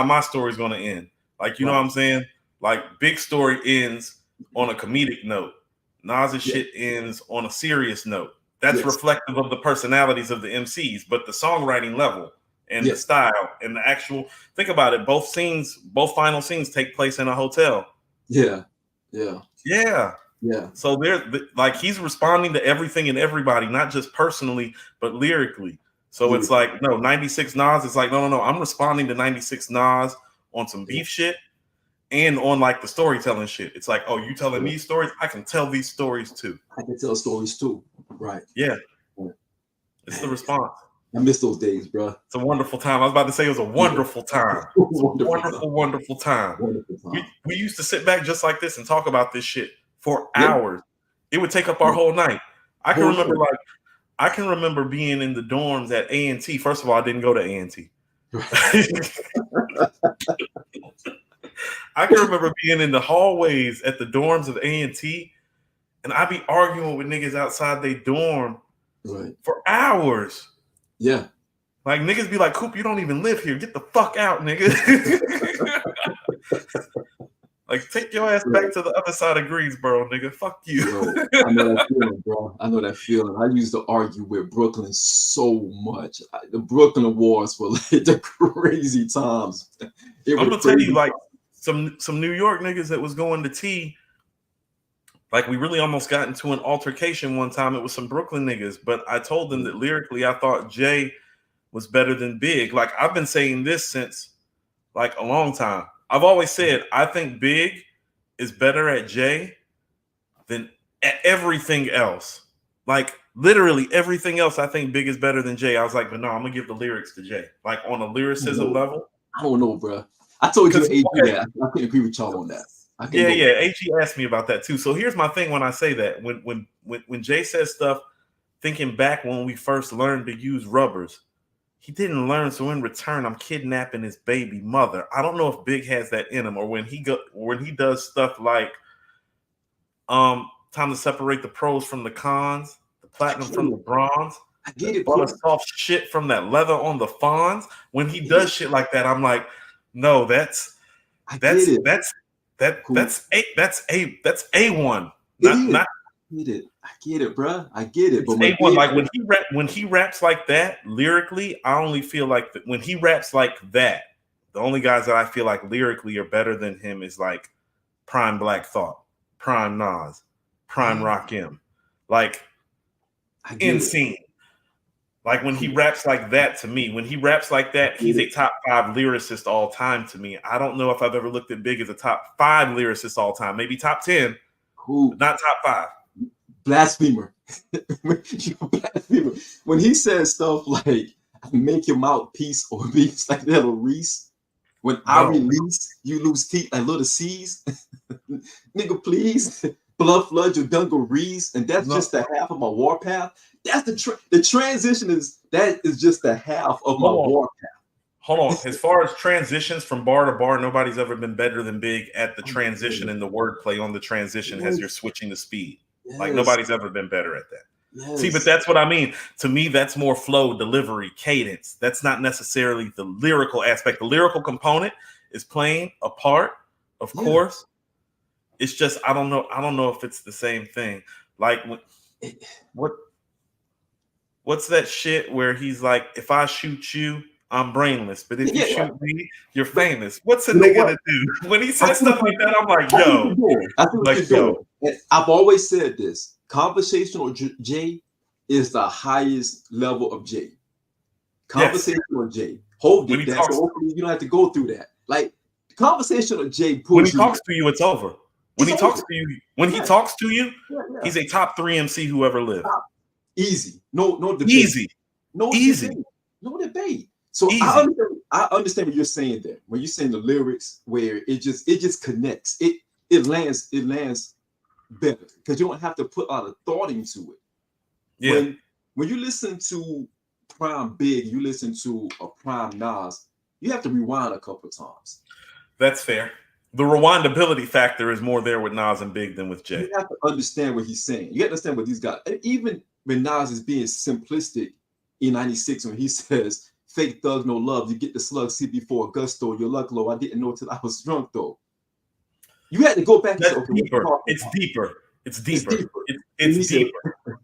my story's gonna end. Like, you know what I'm saying? Like Big story ends on a comedic note. Nas's shit ends on a serious note. That's reflective of the personalities of the MCs, but the songwriting level and the style and the actual, think about it, both final scenes take place in a hotel. Yeah. So like he's responding to everything and everybody, not just personally, but lyrically. So it's like, no, 96 Nas, it's like, no, I'm responding to 96 Nas on some beef shit. And on like the storytelling shit. It's like, oh, you telling me stories? I can tell these stories too. I can tell stories too. Right. Yeah. It's the response. I miss those days, bro. It's a wonderful time. I was about to say it was a wonderful time. Wonderful time. We used to sit back just like this and talk about this shit for hours. It would take up our whole night. I can remember being in the dorms at A&T. First of all, I didn't go to A&T. I can remember being in the hallways at the dorms of A&T, and I'd be arguing with niggas outside they dorm for hours. Yeah. Like niggas be like, Coop, you don't even live here. Get the fuck out, nigga. Like, take your ass back to the other side of Greensboro, nigga. Fuck you. I know that feeling, bro. I know that feeling. I used to argue with Brooklyn so much. The Brooklyn Wars were like the crazy times. I'm gonna tell you, like, some New York niggas that was going to T, like we really almost got into an altercation one time. It was some Brooklyn niggas, but I told them that lyrically I thought Jay was better than Big. Like I've been saying this since like a long time. I've always said I think Big is better at Jay than at everything else. Like literally everything else, I think Big is better than Jay. I was like, but no, I'm gonna give the lyrics to Jay. Like on a lyricism level. I don't know, bro. I told you AG that. I couldn't agree with y'all on that. AG asked me about that too. So here's my thing when I say that. When Jay says stuff, thinking back when we first learned to use rubbers, he didn't learn. So in return, I'm kidnapping his baby mother. I don't know if Big has that in him, or when he does stuff like time to separate the pros from the cons, the platinum from the bronze. I get it. All the soft shit from that leather on the fawns. When he does shit like that, I'm like, no, that's A1. I get it, bro. I get it. But A1, like when he raps like that lyrically, I only feel like when he raps like that, the only guys that I feel like lyrically are better than him is like Prime Black Thought, Prime Nas, Prime Rakim, like Insane. Like when he raps like that, to me, when he raps like that, he's a top 5 lyricist all time to me. I don't know if I've ever looked at Big as a top 5 lyricist all time, maybe top 10, but not top 5. Blasphemer. When he says stuff like make your mouthpiece or beats like that or Reese, when I release, you lose teeth like little C's. Nigga, please. Blood flood your dungarees, and that's just the half of my warpath. That's the transition is just the half of my warpath. Hold on. As far as transitions from bar to bar, nobody's ever been better than Big at the transition and the wordplay on the transition as you're switching the speed. Like nobody's ever been better at that. See, but that's what I mean. To me, that's more flow, delivery, cadence. That's not necessarily the lyrical aspect. The lyrical component is playing a part, of course. It's just I don't know if it's the same thing. Like what's that shit where he's like, if I shoot you, I'm brainless, but if you shoot me, you're famous. What's a nigga to do? When he says stuff like that, I'm like, yo. I see what you're doing. I've always said this. Conversational J is the highest level of J. Conversational J. Hold it. That's hopefully you don't have to go through that. Like conversational J. When he talks to you, it's over. When he talks to you, he's a top 3 MC who ever lived. Easy. No debate. Easy. Debate. No debate. So I understand what you're saying there. When you're saying the lyrics where it just connects. It lands better because you don't have to put a lot of thought into it. Yeah. When you listen to Prime Big, you listen to a Prime Nas, you have to rewind a couple of times. That's fair. The rewindability factor is more there with Nas and Big than with Jay. You have to understand what he's saying. You have to understand what these guys, and even when Nas is being simplistic in 96 when he says, fake thug, no love, you get the slug, see before gusto, your luck low, I didn't know till I was drunk though. You had to go back That's deeper. It's deeper. It's deeper.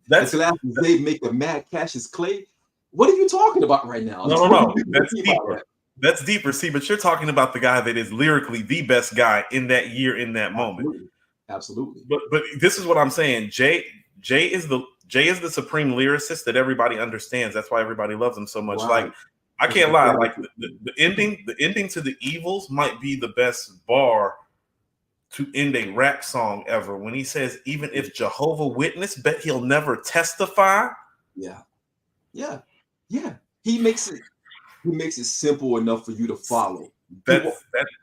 That's they make a mad Cassius Clay. What are you talking about right now? No. That's deeper. That's deeper. See, but you're talking about the guy that is lyrically the best guy in that year, in that moment. Absolutely. But this is what I'm saying. Jay is the supreme lyricist that everybody understands. That's why everybody loves him so much. Right. Like I can't lie. Like the ending to the Evils might be the best bar to end a rap song ever. When he says, "Even if Jehovah Witness, bet he'll never testify." Yeah. He makes it simple enough for you to follow. That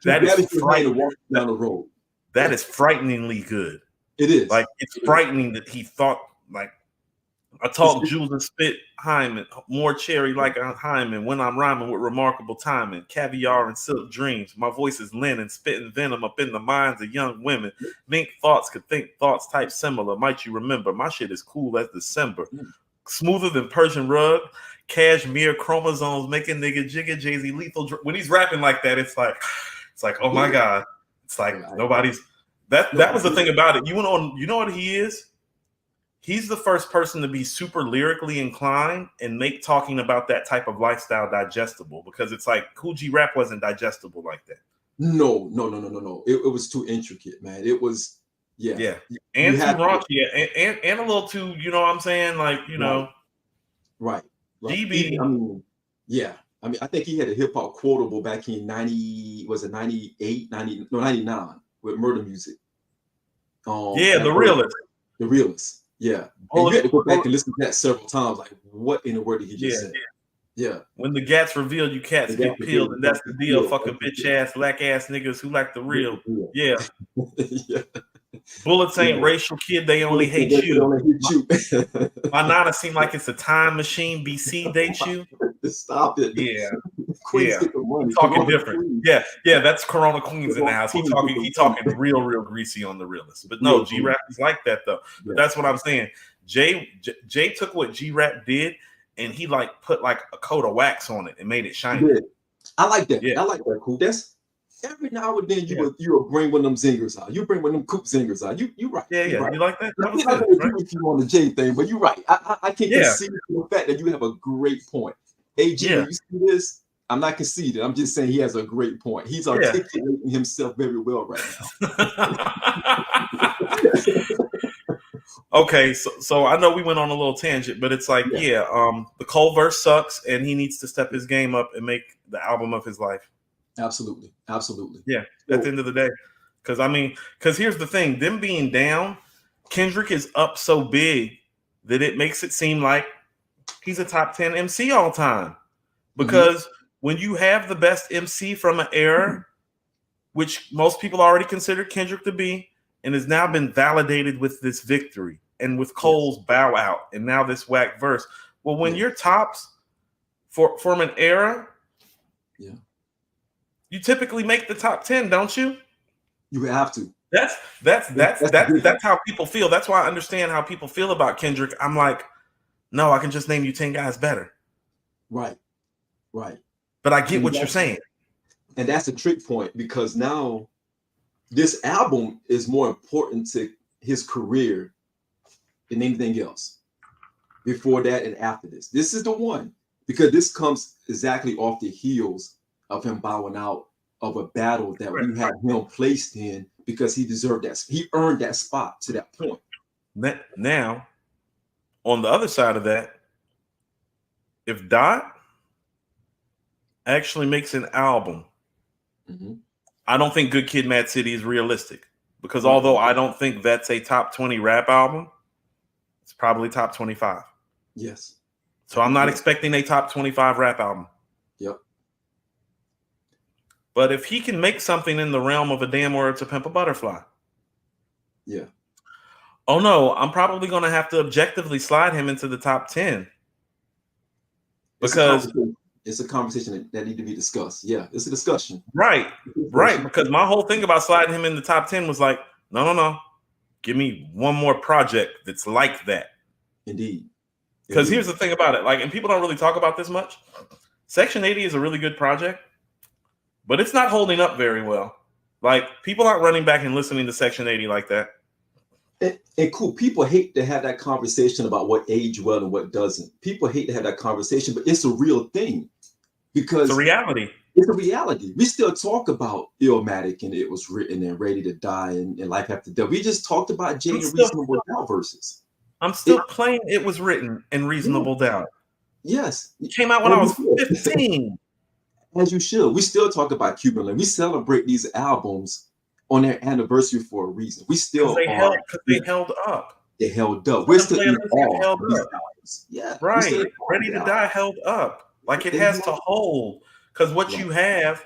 is frightening. Walk down the road. That is frighteningly good. It is. Like it's frightening that he thought like I talk Jules and spit Hyman, more cherry like a Hyman when I'm rhyming with remarkable timing, caviar and silk dreams. My voice is linen, spitting venom up in the minds of young women. Think thoughts could think thoughts type similar. Might you remember? My shit is cool as December. Smoother than Persian rug, cashmere chromosomes making nigga jigga Jay-Z lethal. When he's rapping like that, it's like, oh my God. It's like nobody's that was the thing about it. You know what he is? He's the first person to be super lyrically inclined and make talking about that type of lifestyle digestible, because it's like Cool G rap wasn't digestible like that. No. It was too intricate, man. It was, and too raunchy, and a little too, you know what I'm saying? Like, you know. Right. DB. I mean, I think he had a hip hop quotable back in 98, 99 with Murder Music. The Realist. The Realist. Yeah. And you had to go back and listen to that several times. Like, what in the world did he just say? Yeah. When the gats reveal, you cats get peeled, and that's the deal. Fucking bitch ass, lack ass niggas who like the real. Yeah. Bullets ain't racial, kid. They only hate you. My Nana seem like it's a time machine. BC date you. Stop it. Yeah. Money. Talking different. Yeah. That's Corona Queens in the house. He talking real greasy on the Realist. But no, G Rap is like that though. But that's what I'm saying. Jay took what G Rap did and he like put like a coat of wax on it and made it shiny. I like that. I like that. Cool. That's every now and then you will bring one of them zingers out. You bring one of them Coop zingers out. You right. Yeah. Right. You like that? I'm not going to agree with you on the J thing, but you're right. I can concede the fact that you have a great point. AG, when you see this, I'm not conceding. I'm just saying he has a great point. He's articulating himself very well right now. Okay, so I know we went on a little tangent, but it's like, the Cole verse sucks, and he needs to step his game up and make the album of his life. Absolutely. Yeah, at the end of the day. Because here's the thing, them being down, Kendrick is up so big that it makes it seem like he's a top 10 MC all time. Because when you have the best MC from an era, which most people already consider Kendrick to be, and has now been validated with this victory and with Cole's bow out and now this whack verse. Well, when you're tops from an era, Yeah. You typically make the top 10, don't you? You have to. That's how people feel. That's why I understand how people feel about Kendrick. I'm like, no, I can just name you 10 guys better. Right. Right. But I get what you're saying. And that's a trick point, because now this album is more important to his career than anything else. Before that and after this. This is the one, because this comes exactly off the heels of him bowing out of a battle that we had him placed in, because he deserved that. He earned that spot to that point. Now, on the other side of that, if Dot actually makes an album, I don't think Good Kid, Mad City is realistic, because although I don't think that's a top 20 rap album, it's probably top 25. Yes. So I'm not expecting a top 25 rap album. Yep. But if he can make something in the realm of A Damn Word to Pimp a Butterfly. Yeah. Oh no, I'm probably going to have to objectively slide him into the top 10. Because it's a conversation that need to be discussed. Yeah, it's a discussion. Right. Because my whole thing about sliding him in the top 10 was like, no. Give me one more project that's like that. Indeed. Because here's the thing about it, like, and people don't really talk about this much. Section 80 is a really good project, but it's not holding up very well. Like, people aren't running back and listening to Section 80 like that. And cool, people hate to have that conversation about what aged well and what doesn't. People hate to have that conversation, but it's a real thing, because it's a reality. It's a reality. We still talk about Illmatic and It Was Written and Ready to Die and Life After Death. We just talked about Jay and Reasonable Doubt verses. I'm still playing It Was Written and Reasonable Doubt. Yes. It came out when I was 15. As you should. We still talk about Cuban Link. We celebrate these albums on their anniversary for a reason. We still they held up. They held up. We're still in awe of these albums. Yeah. Right. Ready to Die held up. Like, it has to hold. Because what you have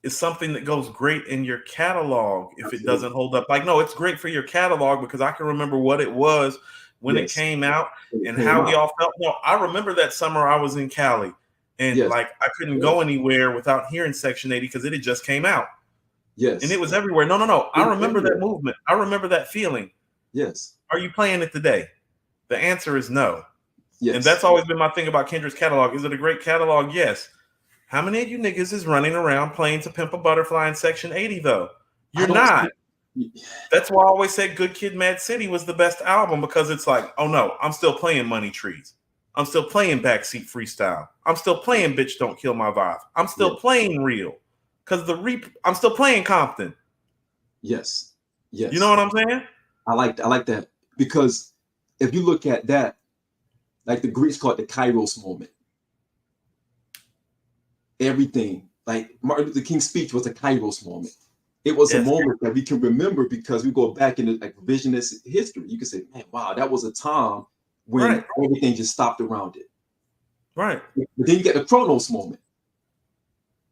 is something that goes great in your catalog if it doesn't hold up. Like, no, it's great for your catalog because I can remember what it was when it came out and how we all felt. No, I remember that summer I was in Cali and like I couldn't go anywhere without hearing Section 80 because it had just came out. Yes. And it was everywhere. No. I remember that movement. I remember that feeling. Yes. Are you playing it today? The answer is no. Yes. And that's always been my thing about Kendrick's catalog. Is it a great catalog? Yes. How many of you niggas is running around playing To Pimp a Butterfly in Section 80, though? You're not. That's why I always said Good Kid, Mad City was the best album, because it's like, oh no, I'm still playing Money Trees. I'm still playing Backseat Freestyle. I'm still playing Bitch Don't Kill My Vibe. I'm still playing Real. Because I'm still playing Compton. Yes. Yes. You know what I'm saying? I like that. Because if you look at that, like the Greeks call it the Kairos moment. Everything, like Martin Luther King's speech was a Kairos moment. It was a moment that we can remember because we go back into like revisionist history. You can say, man, wow, that was a time when everything just stopped around it. Right. But then you get the Chronos moment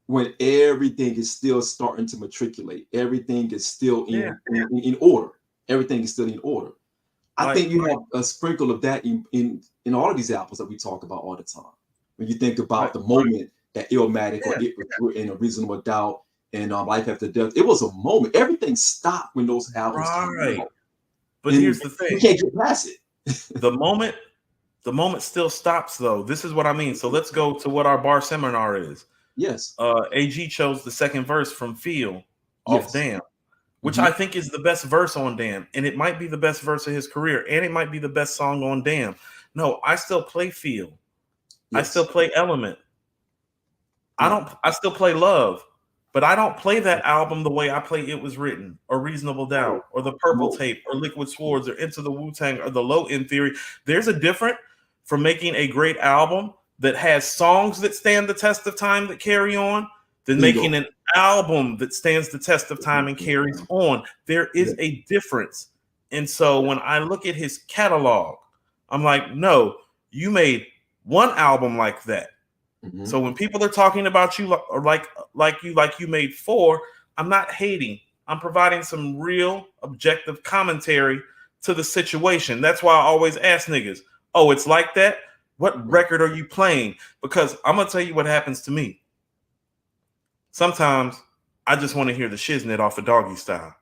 when everything is still starting to matriculate. Everything is still in order. Everything is still in order. I think you have a sprinkle of that in all of these albums that we talk about all the time. When you think about the moment that Illmatic or It Was Written, A Reasonable Doubt, and Life After Death, it was a moment. Everything stopped when those albums came out. But here's the thing: you can't get past it. the moment still stops, though. This is what I mean. So let's go to what our bar seminar is. Yes. AG chose the second verse from Feel off Damn, which I think is the best verse on Damn, and it might be the best verse of his career, and it might be the best song on Damn. No, I still play Feel. Yes. I still play Element. I still play Love, but I don't play that album the way I play It Was Written or Reasonable Doubt or The Purple Tape or Liquid Swords or Into the Wu-Tang or The Low End Theory. There's a difference from making a great album that has songs that stand the test of time that carry on than making an album that stands the test of time and carries on. There is a difference. And so when I look at his catalog, I'm like, no, you made one album like that. So when people are talking about you like you made 4, I'm not hating. I'm providing some real objective commentary to the situation. That's why I always ask niggas, oh, it's like that? What record are you playing? Because I'm going to tell you what happens to me. sometimes I just want to hear the shiznit off of Doggy Style.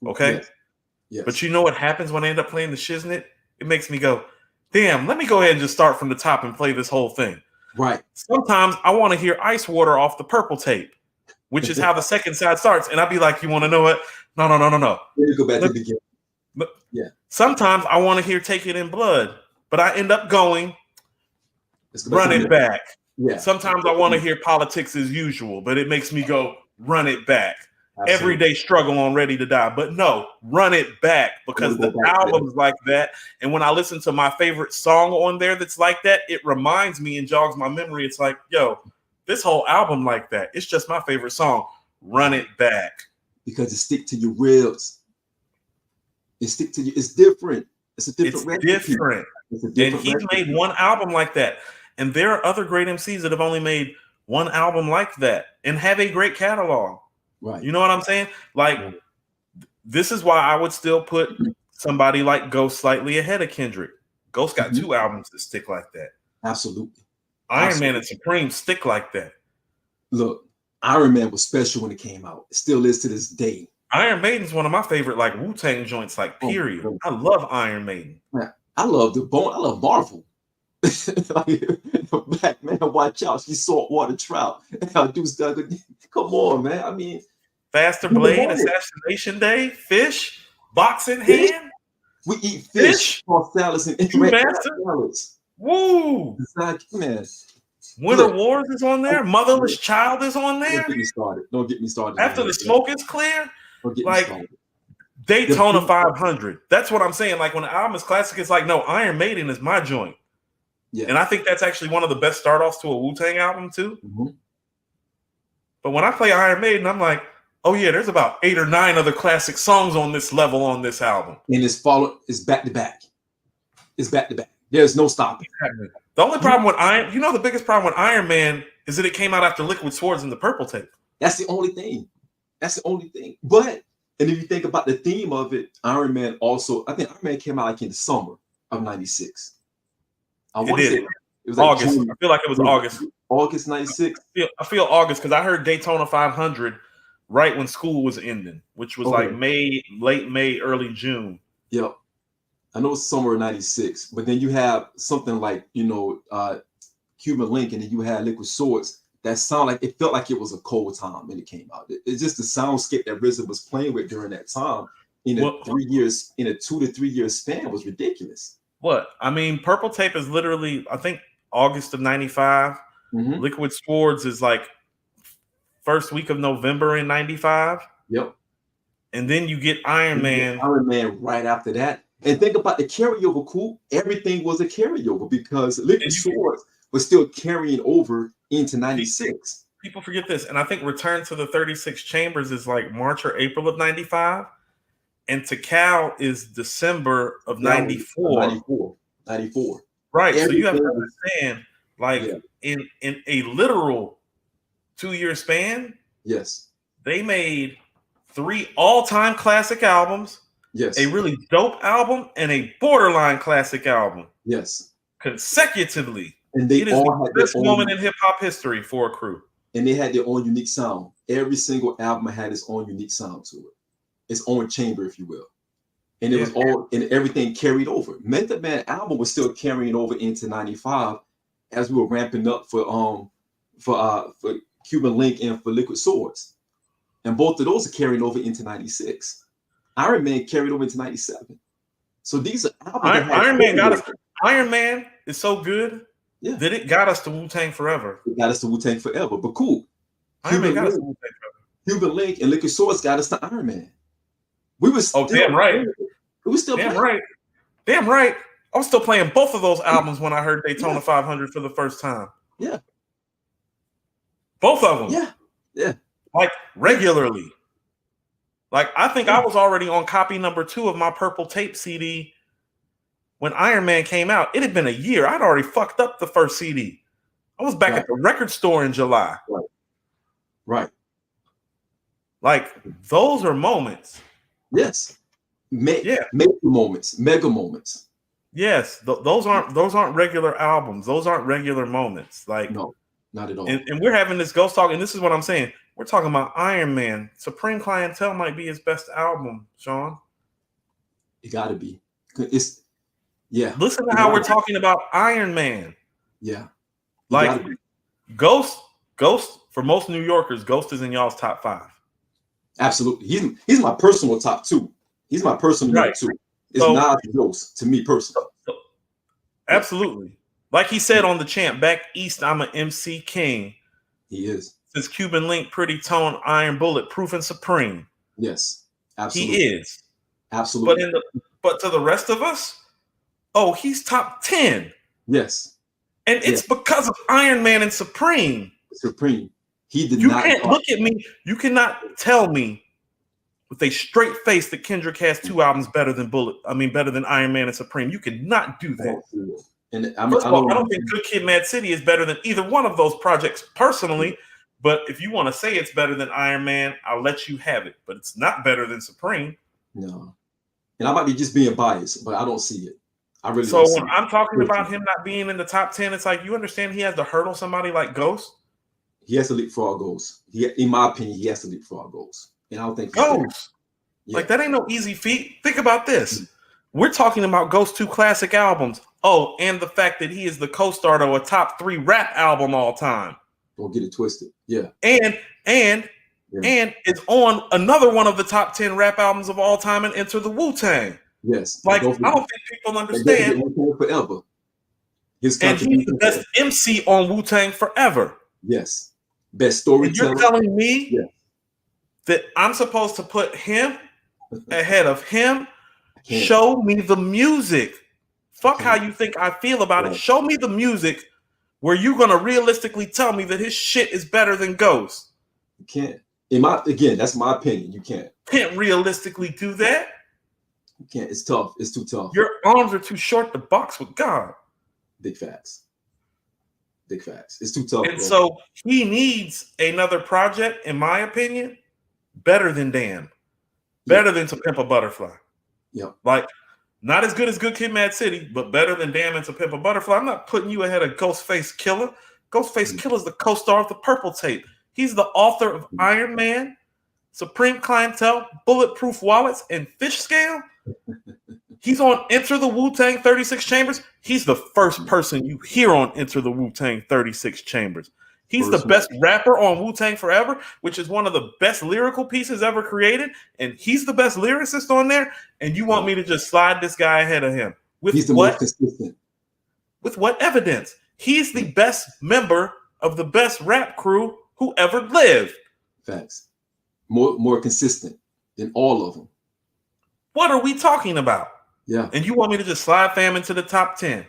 Okay? Yes. Yes. But you know what happens when I end up playing the shiznit? It makes me go, damn, let me go ahead and just start from the top and play this whole thing. Right. Sometimes I want to hear Ice Water off the Purple Tape, which is how the second side starts. And I'd be like, you want to know what? No. Let me go back to the beginning. Yeah. Sometimes I want to hear Take It in Blood, but I end up going, Run It Back. Yeah. Sometimes I want to hear Politics as Usual, but it makes me go, Run It Back. Absolutely. Everyday Struggle on Ready to Die. But no, Run It Back, because the album's like that. And when I listen to my favorite song on there that's like that, it reminds me and jogs my memory. It's like, yo, this whole album like that. It's just my favorite song. Run It Back. Because it stick to your ribs. It stick to you. It's different. It's a different recipe. And he's made one album like that. And there are other great MCs that have only made one album like that and have a great catalog. Right. You know what I'm saying? Like, this is why I would still put somebody like Ghost slightly ahead of Kendrick. Ghost got 2 albums that stick like that. Absolutely. Iron Man and Supreme stick like that. Look, Iron Man was special when it came out. It still is to this day. Iron Maiden's one of my favorite, like, Wu-Tang joints, like, period. I love Iron Maiden. I love I love Marvel. Black man, watch out. She's saltwater trout. Come on, man. I mean, Faster Blade, Assassination Day, Fish, Boxing Hand. We eat fish for salads and salads. Woo! Man. Winter Wars is on there. Motherless Child is on there. Don't get me started. After the smoke is clear, like Daytona 500. That's what I'm saying. Like, when the album is classic, it's like, no, Iron Maiden is my joint. Yeah. And I think that's actually one of the best start-offs to a Wu-Tang album, too. But when I play Iron Maiden, I'm like, oh, yeah, there's about 8 or 9 other classic songs on this level on this album. And it's back-to-back. It's back-to-back. There's no stopping. The only problem with the biggest problem with Iron Man is that it came out after Liquid Swords and the Purple Tape. That's the only thing. But, and if you think about the theme of it, Iron Man came out like in the summer of 96. It was like August. June. I feel like it was August. August 96. I feel August because I heard Daytona 500 right when school was ending, which was like late May, early June. Yep. I know it's summer of 96, but then you have something like, Cuban Link, and then you had Liquid Swords. That it felt like it was a cold time when it came out. It's just the soundscape that RZA was playing with during that time in a 2 to 3 year span was ridiculous. What? I mean, Purple Tape is literally, I think, August of 95. Liquid Swords is like first week of November in 95. Yep. And then you get Iron Man. Iron Man right after that. And think about the carryover, Coop. Everything was a carryover because Liquid Swords was still carrying over into 96. People forget this. And I think Return to the 36 Chambers is like March or April of 95. And Tikal is December of 94. 94. Right. So you have to understand, like, in a literal 2 year span, yes, they made 3 all-time classic albums, yes, a really dope album, and a borderline classic album. Yes. Consecutively. And it is the best moment in hip-hop history for a crew. And they had their own unique sound. Every single album had its own unique sound to it. Its own chamber, if you will. And it was and everything carried over. Method Man album was still carrying over into 95 as we were ramping up for Cuban Link and for Liquid Swords. And both of those are carrying over into 96. Iron Man carried over into 97. So these are albums Iron Man is so good that it got us to Wu-Tang Forever. It got us to Wu-Tang Forever. But cool. Iron Man got us to Wu-Tang Forever. Cuban Link and Liquid Swords got us to Iron Man. We was damn right. We still damn right. Damn right. I was still playing both of those albums when I heard Daytona 500 for the first time. Yeah. Both of them. Yeah. Yeah. Like regularly. Like I think I was already on copy number 2 of my Purple Tape CD when Iron Man came out. It had been a year. I'd already fucked up the first CD. I was back at the record store in July. Right. Like those are moments. Yes. Mega moments. Yes, those aren't regular albums. Those aren't regular moments. Like no, not at all. And we're having this ghost talk, and this is what I'm saying. We're talking about Iron Man. Supreme Clientele might be his best album, Shawn. It got to be. It's Listen to how we're talking about Iron Man. Yeah. Like Ghost for most New Yorkers, Ghost is in y'all's top 5. Absolutely. He's my personal top 2. He's my personal number 2. It's not Ghost to me personally. Absolutely. Like he said on the chant, back east, I'm an MC king. He is. Since Cuban Link, Pretty Tone, Iron Bullet, Proof and Supreme. Yes. Absolutely. He is. Absolutely. But to the rest of us, he's top 10. Yes. And it's because of Iron Man and Supreme. Supreme. He did you not. You can't look at me. You cannot tell me with a straight face that Kendrick has 2 albums better than better than Iron Man and Supreme. You cannot do that. And First of all, I don't think Good Kid, Mad City is better than either one of those projects personally. But if you want to say it's better than Iron Man, I'll let you have it. But it's not better than Supreme. No. And I might be just being biased, but I don't see it. I really don't. So when I'm talking about him not being in the top 10, it's like, you understand he has to hurdle somebody like Ghost? He has to leapfrog Ghost. In my opinion, he has to leapfrog Ghost. And I don't think Ghost. Like, that ain't no easy feat. Think about this. We're talking about Ghost's 2 classic albums. Oh, and the fact that he is the co-star to a top 3 rap album all time. Don't get it twisted. Yeah. And it's on another one of the top 10 rap albums of all time and Enter the Wu-Tang. Yes. Like, I don't think people understand. Forever. And he's the best MC on Wu-Tang forever. Yes. Best storyteller. You're telling me that I'm supposed to put him ahead of him? Show me the music. Fuck how you think I feel about it. Show me the music where you're going to realistically tell me that his shit is better than Ghost. You can't. That's my opinion. You can't. Can't realistically do that. You can't. It's tough. It's too tough. Your arms are too short to box with God. Big facts. Big facts. It's too tough. And so he needs another project, in my opinion, better than Damn. Better than To Pimp a Butterfly. Yeah. Like, not as good as Good Kid, Mad City, but better than Damn and To Pimp a Butterfly. I'm not putting you ahead of Ghostface Killah. Ghostface Killah is the co-star of the Purple Tape. He's the author of Iron Man, Supreme Clientele, Bulletproof Wallets, and Fish Scale. He's on Enter the Wu-Tang 36 Chambers. He's the first person you hear on Enter the Wu-Tang 36 Chambers. He's the best rapper on Wu-Tang Forever, which is one of the best lyrical pieces ever created. And he's the best lyricist on there. And you want me to just slide this guy ahead of him? He's the most consistent. With what evidence? He's the best member of the best rap crew who ever lived. Facts. More consistent than all of them. What are we talking about? Yeah. And you want me to just slide fam into the top 10?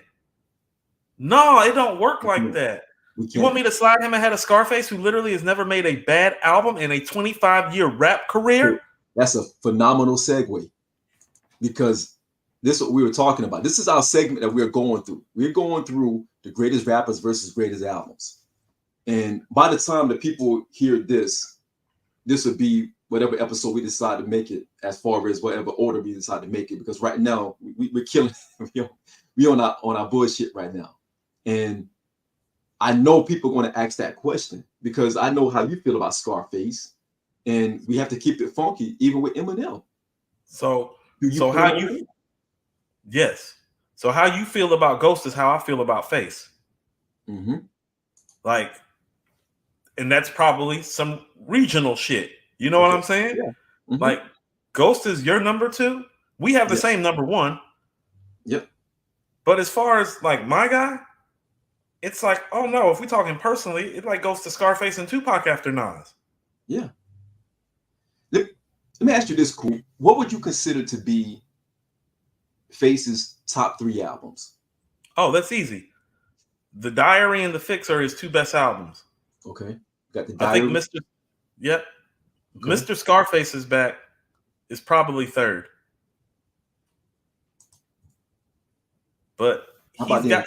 No, it don't work like that. You want me to slide him ahead of Scarface, who literally has never made a bad album in a 25-year rap career? That's a phenomenal segue, because this is what we were talking about. This is our segment that we're going through. We're going through the greatest rappers versus greatest albums. And by the time that people hear this would be whatever episode we decide to make it, as far as whatever order we decide to make it. Because right now we're killing. We on our bullshit right now, and I know people are going to ask that question because I know how you feel about Scarface, and we have to keep it funky even with Eminem. So how you feel about Ghost is how I feel about Face. Mm-hmm. Like, and that's probably some regional shit. You know what I'm saying? Yeah. Mm-hmm. Like, Ghost is your number 2. We have the same number 1. Yep. But as far as like my guy, it's like, oh no, if we talking personally, it like goes to Scarface and Tupac after Nas. Yeah. Let me ask you this, Coop. What would you consider to be Face's top 3 albums? Oh, that's easy. The Diary and The Fix are his 2 best albums. Okay. Got The Diary. I think Mr. Scarface is Back is probably 3rd. But he's got...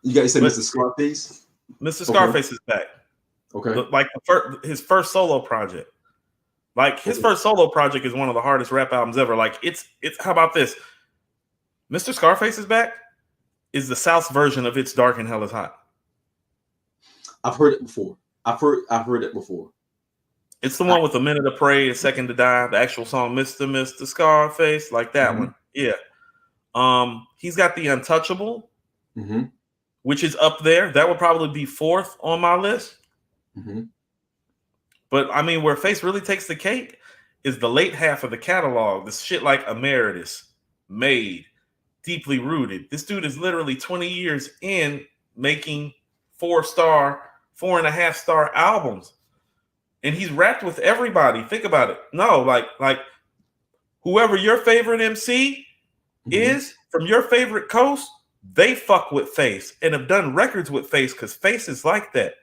You guys said Mr. Scarface? Mr. Scarface is Back. Okay. Like his first solo project. Like his first solo project is one of the hardest rap albums ever. Like it's how about this? Mr. Scarface is Back is the South's version of It's Dark and Hell is Hot. I've heard it before. I've heard it before. It's the one with a minute to pray, a second to die. The actual song, Mr. Scarface, like that one. Yeah. He's got the Untouchable, which is up there. That would probably be 4th on my list. But I mean, where Face really takes the cake is the late half of the catalog. This shit like Emeritus, Made, Deeply Rooted. This dude is literally 20 years in making 4-star, 4.5-star albums. And he's rapped with everybody. Think about it. No, like whoever your favorite MC is from your favorite coast, they fuck with Face and have done records with Face because Face is like that.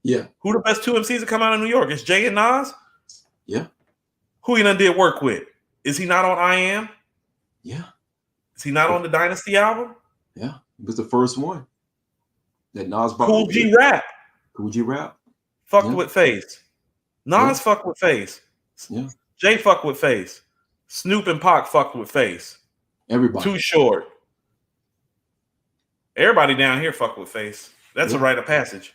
Yeah. Who the best 2 MCs that come out of New York? It's Jay and Nas? Yeah. Who he done did work with? Is he not on I Am? Yeah. Is he not on the Dynasty album? Yeah. He was the first one that Nas brought. Cool G Rap. Cool G Rap. Fucked with Face. Nas fucked with Face. Yeah. Jay fucked with Face. Snoop and Pac fucked with Face. Everybody. Too Short. Everybody down here fucked with Face. That's a rite of passage.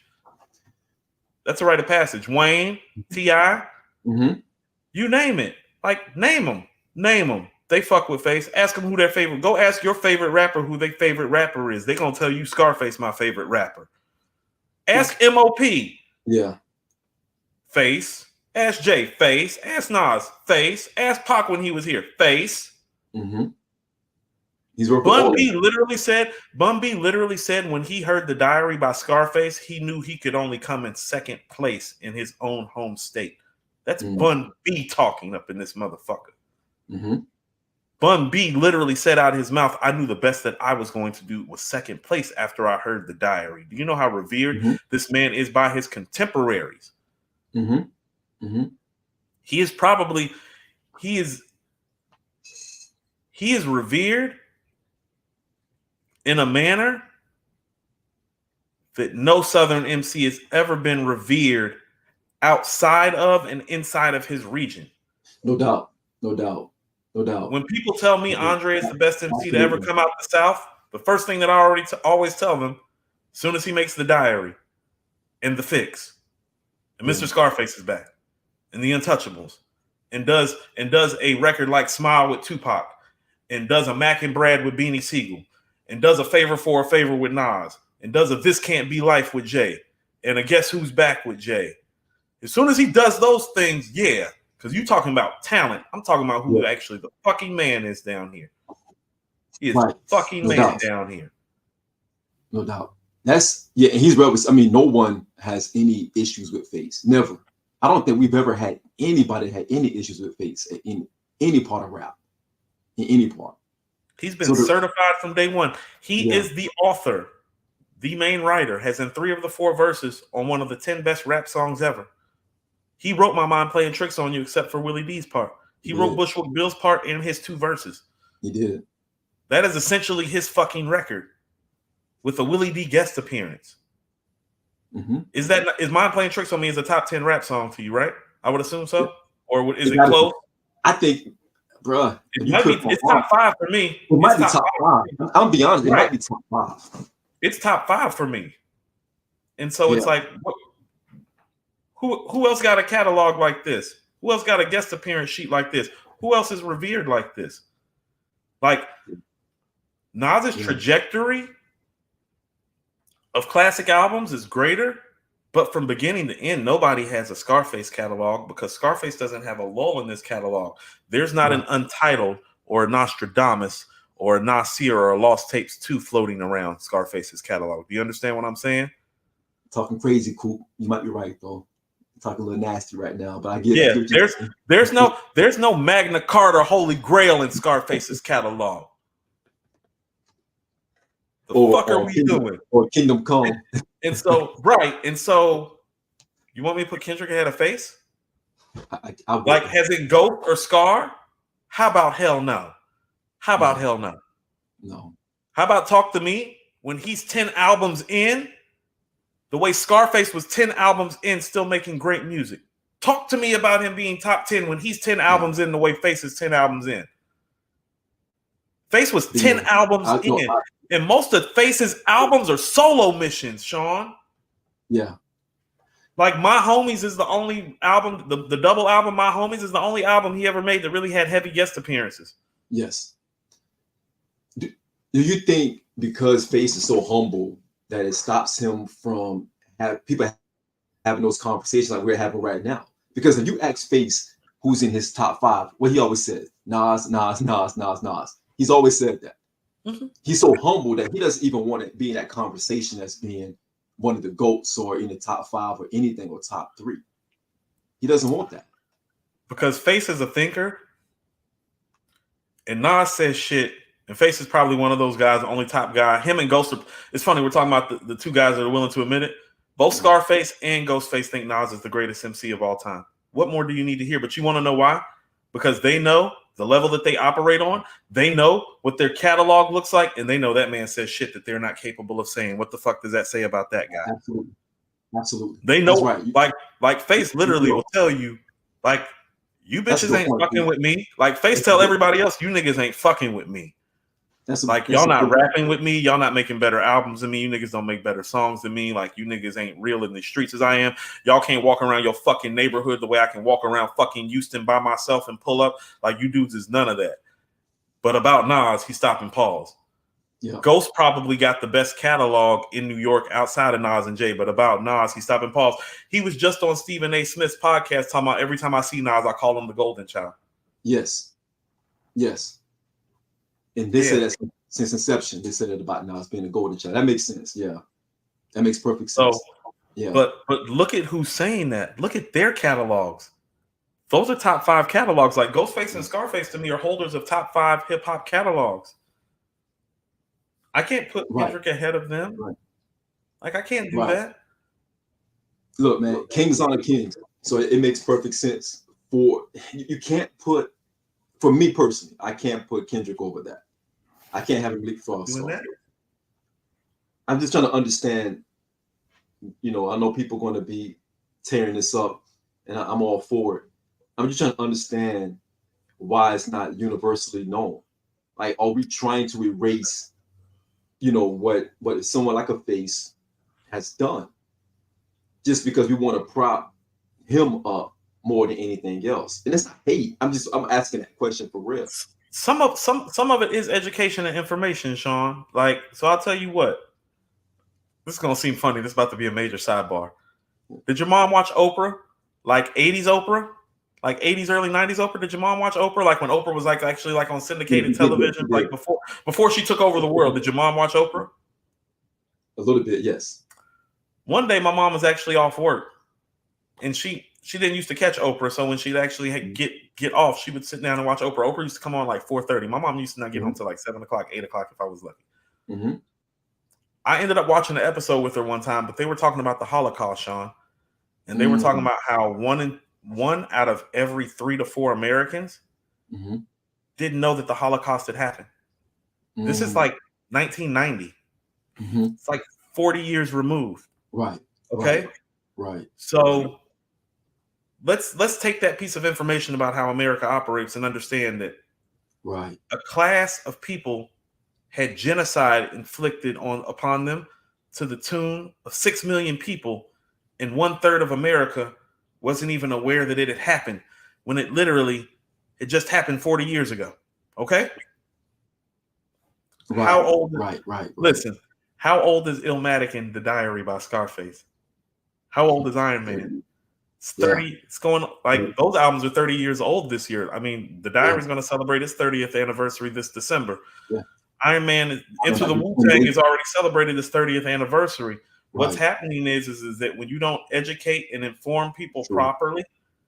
That's a rite of passage. Wayne, T.I., you name it. Like, name them. They fuck with Face. Ask them who their favorite. Go ask your favorite rapper who their favorite rapper is. They're going to tell you Scarface my favorite rapper. Ask M.O.P. Yeah. Face. Ask Jay. Face. Ask Nas. Face. Ask Pac when he was here. Face. He's Bun B literally said when he heard The Diary by Scarface, he knew he could only come in 2nd place in his own home state. That's Bun B talking up in this motherfucker. Bun B literally said out of his mouth, I knew the best that I was going to do was 2nd place after I heard The Diary. Do you know how revered this man is by his contemporaries? He is revered in a manner that no Southern MC has ever been revered outside of and inside of his region. No doubt. When people tell me Andre is the best MC to ever come out the South, the first thing that I always tell them, as soon as he makes The Diary and The Fix, and Mr. Scarface is back, and The Untouchables, and does a record like Smile with Tupac, and does a Mac and Brad with Beanie Siegel, and does a Favor for a Favor with Nas, and does a This Can't Be Life with Jay, and a Guess Who's Back with Jay. As soon as he does those things, because you're talking about talent. I'm talking about who actually the fucking man is down here. He is fucking man down here. No doubt. And he's well. I mean, no one has any issues with Face. Never. I don't think we've ever had anybody had any issues with Face in any part of rap. In any part. He's been certified from day one. He is the author, the main writer, has in 3 of the 4 verses on one of the 10 best rap songs ever. He wrote My Mind Playing Tricks on You, except for Willie D's part. He wrote Bushwick Bill's part in his 2 verses. He did. That is essentially his fucking record with a Willie D guest appearance. Is Mind Playing Tricks on Me is a top 10 rap song to you, right? I would assume so. Or is it close? I think, bruh. It's top 5 for me. It might be top 5. I'll be honest. It might be top 5. It's top 5 for me. And so it's like, who else got a catalog like this? Who else got a guest appearance sheet like this? Who else is revered like this? Like, Nas's trajectory of classic albums is greater, but from beginning to end, nobody has a Scarface catalog because Scarface doesn't have a lull in this catalog. There's not an Untitled or a Nostradamus or a Nasir or a Lost Tapes 2 floating around Scarface's catalog. Do you understand what I'm saying? Talking crazy, Coop. You might be right, though. Talking a little nasty right now, but I get it. Yeah, there's no Magna Carta Holy Grail in Scarface's catalog. The fuck are we doing? Or Kingdom Come. And so, you want me to put Kendrick ahead of Face? Like, has it Goat or Scar? How about hell no? How about hell no? No. How about Talk to Me when he's 10 albums in? The way Scarface was 10 albums in, still making great music. Talk to me about him being top 10 when he's 10 albums in the way Face is 10 albums in. Face was 10 albums in. And most of Face's albums are solo missions, Shawn. Yeah. Like My Homies is the only album, the double album, My Homies is the only album he ever made that really had heavy guest appearances. Yes. Do you think because Face is so humble that it stops him from people having those conversations like we're having right now? Because if you ask Face who's in his top 5, what he always says, Nas, Nas, Nas, Nas, Nas. He's always said that. Mm-hmm. He's so humble that he doesn't even want to be in that conversation as being one of the GOATs or in the top 5 or anything or top 3. He doesn't want that. Because Face is a thinker and Nas says shit, and Face is probably one of those guys, the only top guy. Him and Ghost are, it's funny, we're talking about the two guys that are willing to admit it. Both Scarface and Ghostface think Nas is the greatest MC of all time. What more do you need to hear? But you want to know why? Because they know the level that they operate on. They know what their catalog looks like, and they know that man says shit that they're not capable of saying. What the fuck does that say about that guy? Absolutely. Absolutely. They know, right. like Face literally will tell you, like, you bitches ain't fucking with me. Like Face tell everybody else, you niggas ain't fucking with me. Y'all not rapping with me. Y'all not making better albums than me. You niggas don't make better songs than me. Like, you niggas ain't real in the streets as I am. Y'all can't walk around your fucking neighborhood the way I can walk around fucking Houston by myself and pull up. Like, you dudes is none of that. But about Nas, he stopped and paused. Yeah. Ghost probably got the best catalog in New York outside of Nas and Jay, but about Nas, he stopped and paused. He was just on Stephen A. Smith's podcast talking about every time I see Nas, I call him the golden child. Yes. Yes. And they said that since inception, they said it about Nas being a golden child. That makes sense. Yeah. That makes perfect sense. So, yeah. But look at who's saying that. Look at their catalogs. Those are top 5 catalogs. Like Ghostface and Scarface to me are holders of top 5 hip hop catalogs. I can't put Kendrick ahead of them. Right. Like, I can't do that. Look, man, kings are kings. So it makes perfect sense. You can't put, for me personally, I can't put Kendrick over that. I can't have him leapfrog. I'm just trying to understand, I know people are going to be tearing this up, and I'm all for it. I'm just trying to understand why it's not universally known. Like, are we trying to erase what someone like a Face has done just because we want to prop him up more than anything else? And it's not hate. I'm asking that question for real. Some of it is education and information, Shawn. Like, so I'll tell you what. This is gonna seem funny. This is about to be a major sidebar. Did your mom watch Oprah? Like 80s Oprah? Like 80s, early 90s Oprah? Did your mom watch Oprah? Like when Oprah was actually on syndicated television, like before she took over the world. Did your mom watch Oprah? A little bit, yes. One day my mom was actually off work, and she didn't used to catch Oprah. So when she'd actually get off, she would sit down and watch Oprah. Oprah used to come on like 4:30. My mom used to not get home till like 7 o'clock, 8 o'clock if I was lucky. Mm-hmm. I ended up watching the episode with her one time, but they were talking about the Holocaust, Shawn. And they were talking about how one out of every 3 to 4 Americans didn't know that the Holocaust had happened. This is like 1990. It's like 40 years removed. Right. Okay. Right. So let's take that piece of information about how America operates and understand that a class of people had genocide inflicted upon them to the tune of 6 million people, and 1/3 of America wasn't even aware that it had happened when it just happened 40 years ago. Okay? Right. How old? Right. Listen, how old is Illmatic in The Diary by Scarface? How old is Iron Man? It's 30. Yeah. It's going like those albums are 30 years old this year. I mean, The Diary is going to celebrate its 30th anniversary this December. Yeah. Iron Man Into the Wu-Tang has already celebrated its 30th anniversary. What's happening is that when you don't educate and inform people properly,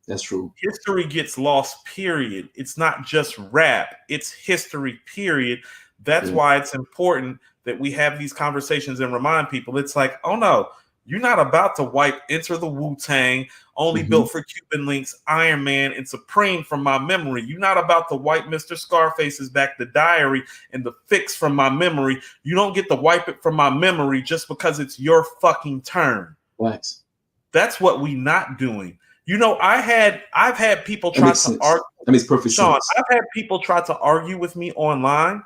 that's true. History gets lost, period. It's not just rap, it's history, period. That's why it's important that we have these conversations and remind people. It's like, oh no, you're not about to wipe Enter the Wu-Tang, Only Built for Cuban Links, Iron Man, and Supreme from my memory. You're not about to wipe Mr. Scarface's Back, The Diary, and The Fix from my memory. You don't get to wipe it from my memory just because it's your fucking turn. Thanks. That's what we not doing. I've had people try to argue. That makes perfect Shawn, sense. I've had people try to argue with me online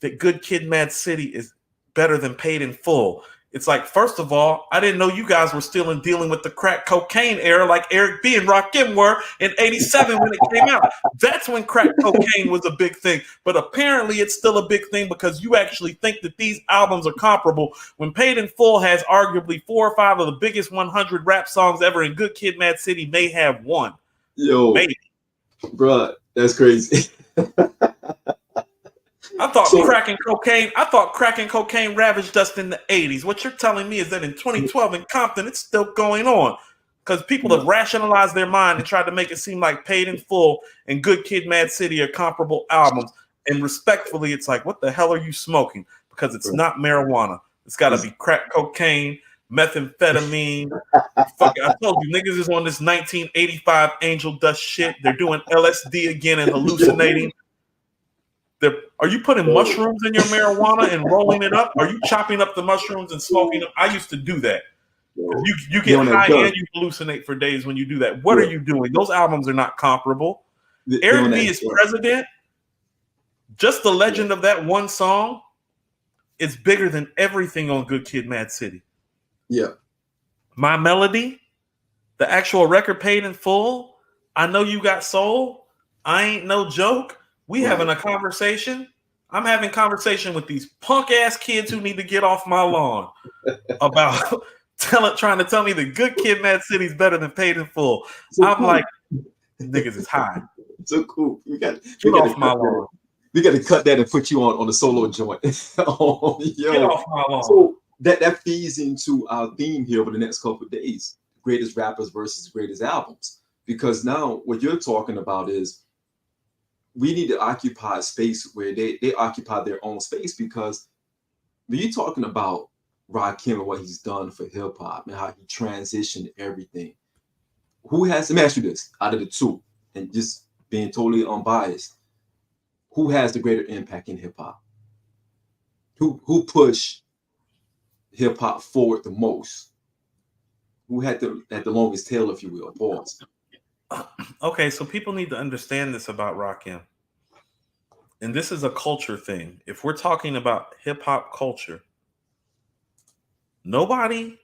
that Good Kid, Mad City is better than Paid in Full. It's like, first of all, I didn't know you guys were still dealing with the crack cocaine era like Eric B and Rakim were in 87 when it came out. That's when crack cocaine was a big thing. But apparently it's still a big thing because you actually think that these albums are comparable when Paid in Full has arguably 4 or 5 of the biggest 100 rap songs ever, and Good Kid, Mad City may have one. Yo, maybe. Bruh, that's crazy. I thought crack and cocaine ravaged us in the 80s. What you're telling me is that in 2012 in Compton, it's still going on because people have rationalized their mind and tried to make it seem like Paid in Full and Good Kid, Mad City are comparable albums. And respectfully, it's like, what the hell are you smoking? Because it's not marijuana. It's got to be crack cocaine, methamphetamine. Fuck, I told you, niggas is on this 1985 angel dust shit. They're doing LSD again and hallucinating. Are you putting mushrooms in your marijuana and rolling it up? Are you chopping up the mushrooms and smoking them? I used to do that. You get high and you hallucinate for days when you do that. What are you doing? Those albums are not comparable. Eric B is President. Just the legend of that one song is bigger than everything on Good Kid, Mad City. Yeah. My Melody, the actual record Paid in Full. I Know You Got Soul. I Ain't No Joke. We having a conversation. I'm having conversation with these punk ass kids who need to get off my lawn about trying to tell me the Good Kid, Mad City is better than Paid in Full. So I'm like, niggas is high. So cool. We got off my lawn. We got to cut that and put you on the solo joint. Get off my lawn. So that feeds into our theme here over the next couple of days: greatest rappers versus greatest albums. Because now what you're talking about is, we need to occupy a space where they occupy their own space, because when you're talking about Rakim and what he's done for hip hop and how he transitioned everything, let me ask you this, out of the two, and just being totally unbiased, who has the greater impact in hip hop? Who pushed hip hop forward the most? Who had the longest tail, if you will? Pause. Okay, so people need to understand this about Rakim. And this is a culture thing. If we're talking about hip hop culture, nobody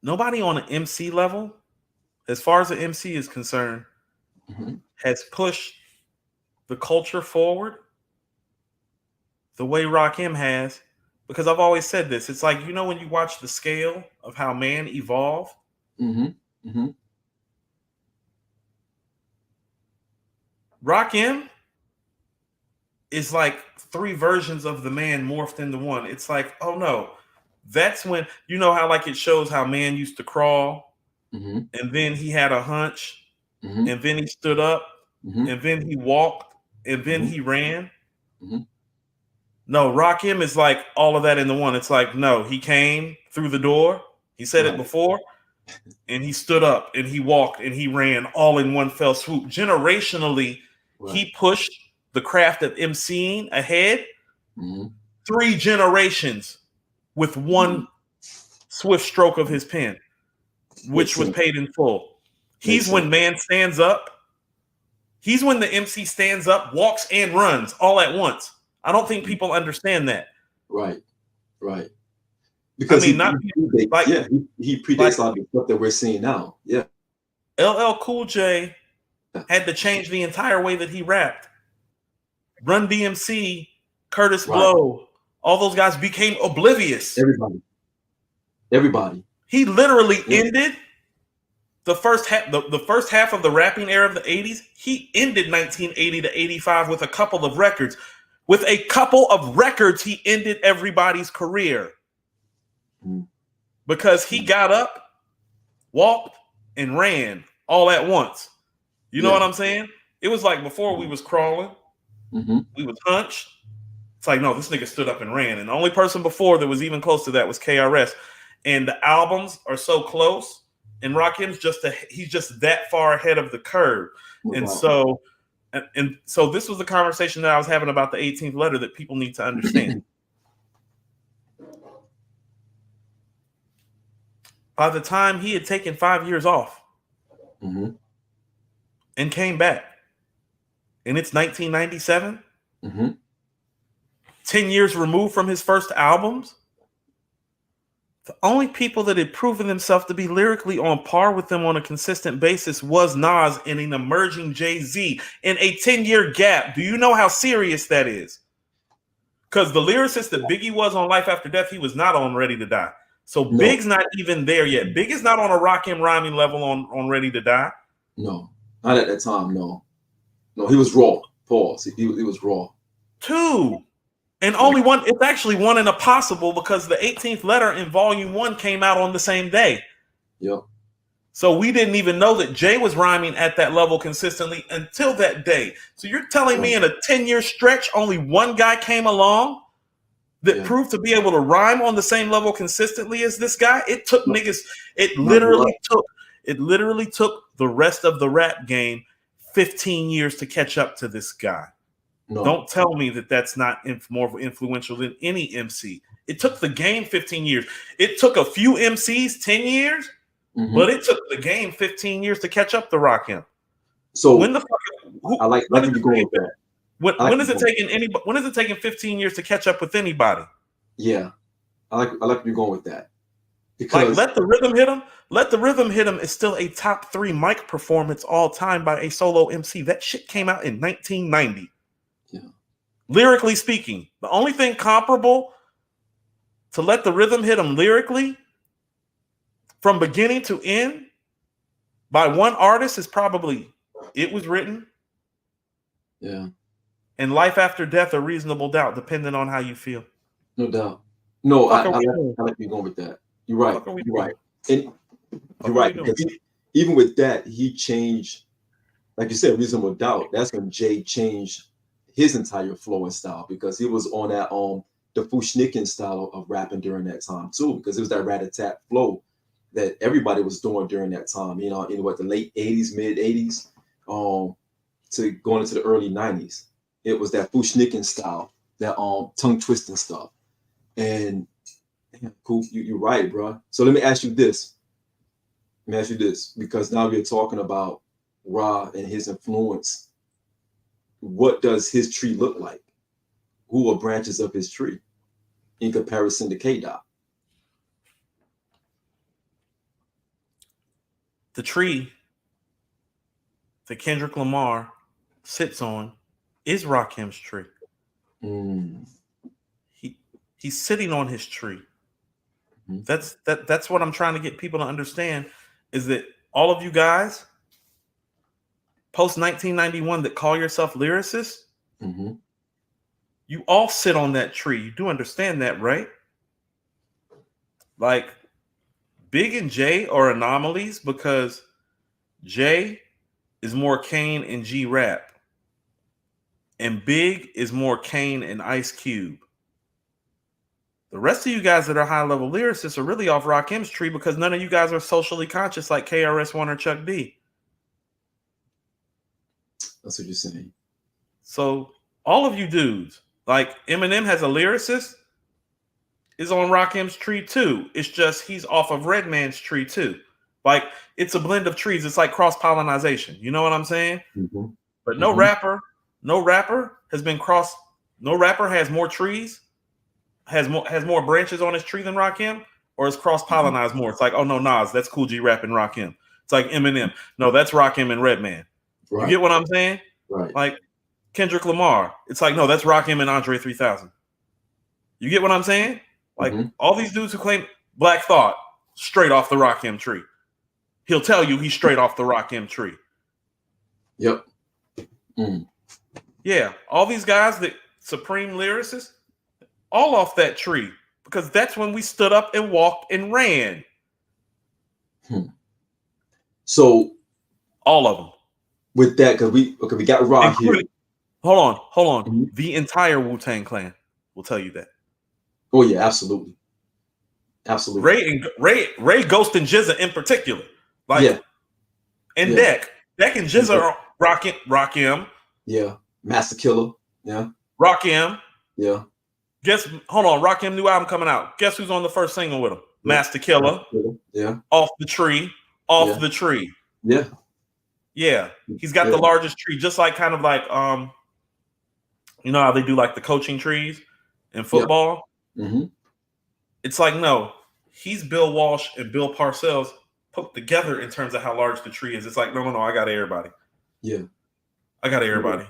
on an MC level, as far as the MC is concerned, has pushed the culture forward the way Rakim has. Because I've always said this. It's like, when you watch the scale of how man evolved, Rakim is like 3 versions of the man morphed into one. It's like, oh no, that's when, how like it shows how man used to crawl, and then he had a hunch, and then he stood up, and then he walked, and then he ran. No, Rakim is like all of that in the one. It's like, no, he came through the door. He said it before, and he stood up, and he walked, and he ran all in one fell swoop. Generationally, he pushed the craft of MCing ahead 3 generations with one swift stroke of his pen, which was Paid in Full. He's when man stands up. He's when the MC stands up, walks, and runs all at once. I don't think people understand that. Right. Because he predates a lot of the stuff that we're seeing now. Yeah. LL Cool J had to change the entire way that he rapped. Run DMC, Curtis Blow, all those guys became oblivious. Everybody. He literally ended the first half of the rapping era of the 80s. He ended 1980 to 85 with a couple of records. With a couple of records, he ended everybody's career. Because he got up, walked, and ran all at once. You know what I'm saying? It was like before we was crawling, we was hunched. It's like, no, this nigga stood up and ran. And the only person before that was even close to that was KRS. And the albums are so close, and Rakim's he's just that far ahead of the curve. And so this was the conversation that I was having about the 18th letter that people need to understand. By the time he had taken 5 years off and came back, and it's 1997, 10 years removed from his first albums, The only people that had proven themselves to be lyrically on par with them on a consistent basis was Nas and an emerging Jay-Z in a 10-year gap. Do you know how serious that is? Because the lyricist that Biggie was on Life After Death, he was not on Ready to Die. So Big's not even there yet. Big is not on a Rakim rhyming level on Ready to Die. No, not at that time. No, he was raw. Pause. He was raw. 2. And only one, it's actually one in a possible because the 18th letter in volume 1 came out on the same day. Yep. So we didn't even know that Jay was rhyming at that level consistently until that day. So you're telling me in a 10-year stretch, only one guy came along that proved to be able to rhyme on the same level consistently as this guy? It took niggas, it literally took the rest of the rap game 15 years to catch up to this guy. No. Don't tell me that that's not more influential than any MC. It took the game 15 years. It took a few MCs 10 years, but it took the game 15 years to catch up to Rakim. So when the fuck? I like you going with that. When is it taking anybody? When is it taking 15 years to catch up with anybody? Yeah, I like you going with that. Because like, let the rhythm hit him. Let the rhythm hit him is still a top 3 mic performance all time by a solo MC. That shit came out in 1990. Yeah. Lyrically speaking, the only thing comparable to let the rhythm hit him lyrically from beginning to end by one artist is probably It Was Written. Yeah. And Life After Death, A Reasonable Doubt, depending on how you feel. No doubt. No, I like you going with that. You're right. You're right. And you're right. Because even with that, he changed, like you said, Reasonable Doubt. That's when Jay changed his entire flow and style, because he was on that the Fushnikin style of rapping during that time too, because it was that rat-a-tat flow that everybody was doing during that time, in the late 80s, mid 80s, to going into the early 90s. It was that Fushnikin style, that tongue twisting stuff. And Coop, you're right, bro. So let me ask you this, because now we're talking about Ra and his influence. What does his tree look like? Who are branches of his tree in comparison to K-Dot? The tree that Kendrick Lamar sits on is Rakim's tree. He's sitting on his tree. That's what I'm trying to get people to understand, is that all of you guys post 1991 that call yourself lyricists, you all sit on that tree. You do understand that, right? Like, Big and Jay are anomalies because Jay is more Kane and G Rap, and Big is more Kane and Ice Cube. The rest of you guys that are high-level lyricists are really off Rakim's tree because none of you guys are socially conscious like KRS-One or Chuck D. That's what you're saying. So all of you dudes, like Eminem has a lyricist, is on Rakim's tree too. It's just he's off of Redman's tree too. Like, it's a blend of trees. It's like cross-pollinization. You know what I'm saying? But no rapper has been cross. No rapper has more trees, has more branches on his tree than Rakim, or is cross-pollinized more. It's like, oh no, Nas, that's Cool G rapping Rakim. It's like Eminem. No, that's Rakim and Redman. Right. You get what I'm saying? Right. Like Kendrick Lamar. It's like, no, that's Rakim and Andre 3000. You get what I'm saying? Like, all these dudes who claim Black Thought, straight off the Rakim tree. He'll tell you he's straight off the Rakim tree. Yep. Yeah, all these guys that supreme lyricists, all off that tree, because that's when we stood up and walked and ran. So all of them. With that, because we got Ra here. Hold on. The entire Wu-Tang Clan will tell you that. Oh yeah, absolutely. Ray, Ghost, and Jizza in particular. Like, and Deck and Jizza are Rakim. Yeah. Master Killer. Yeah. Rakim. Yeah. Hold on. Rakim new album coming out. Guess who's on the first single with him? Master Killer. Yeah. Off the tree. The tree. Yeah. Yeah. He's got the largest tree, just like kind of like you know how they do like the coaching trees in football? Yeah. It's like, no, he's Bill Walsh and Bill Parcells put together in terms of how large the tree is. It's like, no, I got everybody. Yeah. I got everybody.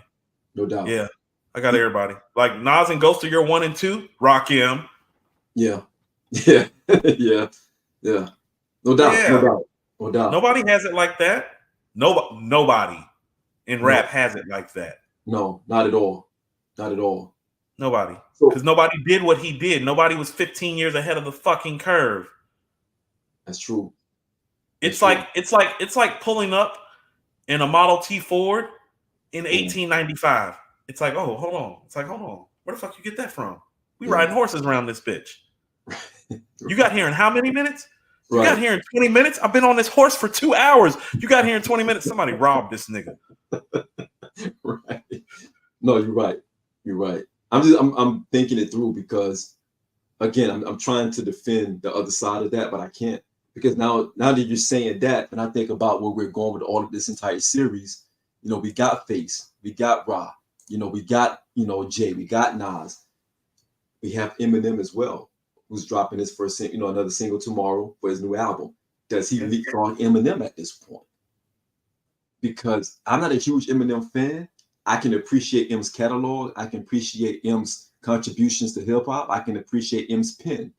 No doubt. Yeah. I got everybody. Like Nas and Ghost of Year 1 and 2, Rakim. Yeah. Yeah. Yeah. Yeah. No doubt. Yeah. No doubt. No doubt. Nobody has it like that. Nobody in rap has it like that. No, not at all. Not at all. Nobody. Because nobody did what he did. Nobody was 15 years ahead of the fucking curve. That's true. It's like pulling up in a Model T Ford in 1895. It's like, oh, hold on. It's like, hold on. Where the fuck you get that from? We riding horses around this bitch. You got here in how many minutes? You got here in 20 minutes? I've been on this horse for 2 hours. You got here in 20 minutes? Somebody robbed this nigga. Right. No, you're right. You're right. I'm thinking it through because, again, I'm trying to defend the other side of that, but I can't. Because now that you're saying that, and I think about where we're going with all of this entire series, we got Face, we got Ra, we got, Jay, we got Nas. We have Eminem as well, who's dropping his first, another single tomorrow for his new album. Does he leapfrog Eminem at this point? Because I'm not a huge Eminem fan. I can appreciate M's catalog. I can appreciate M's contributions to hip hop. I can appreciate M's pen.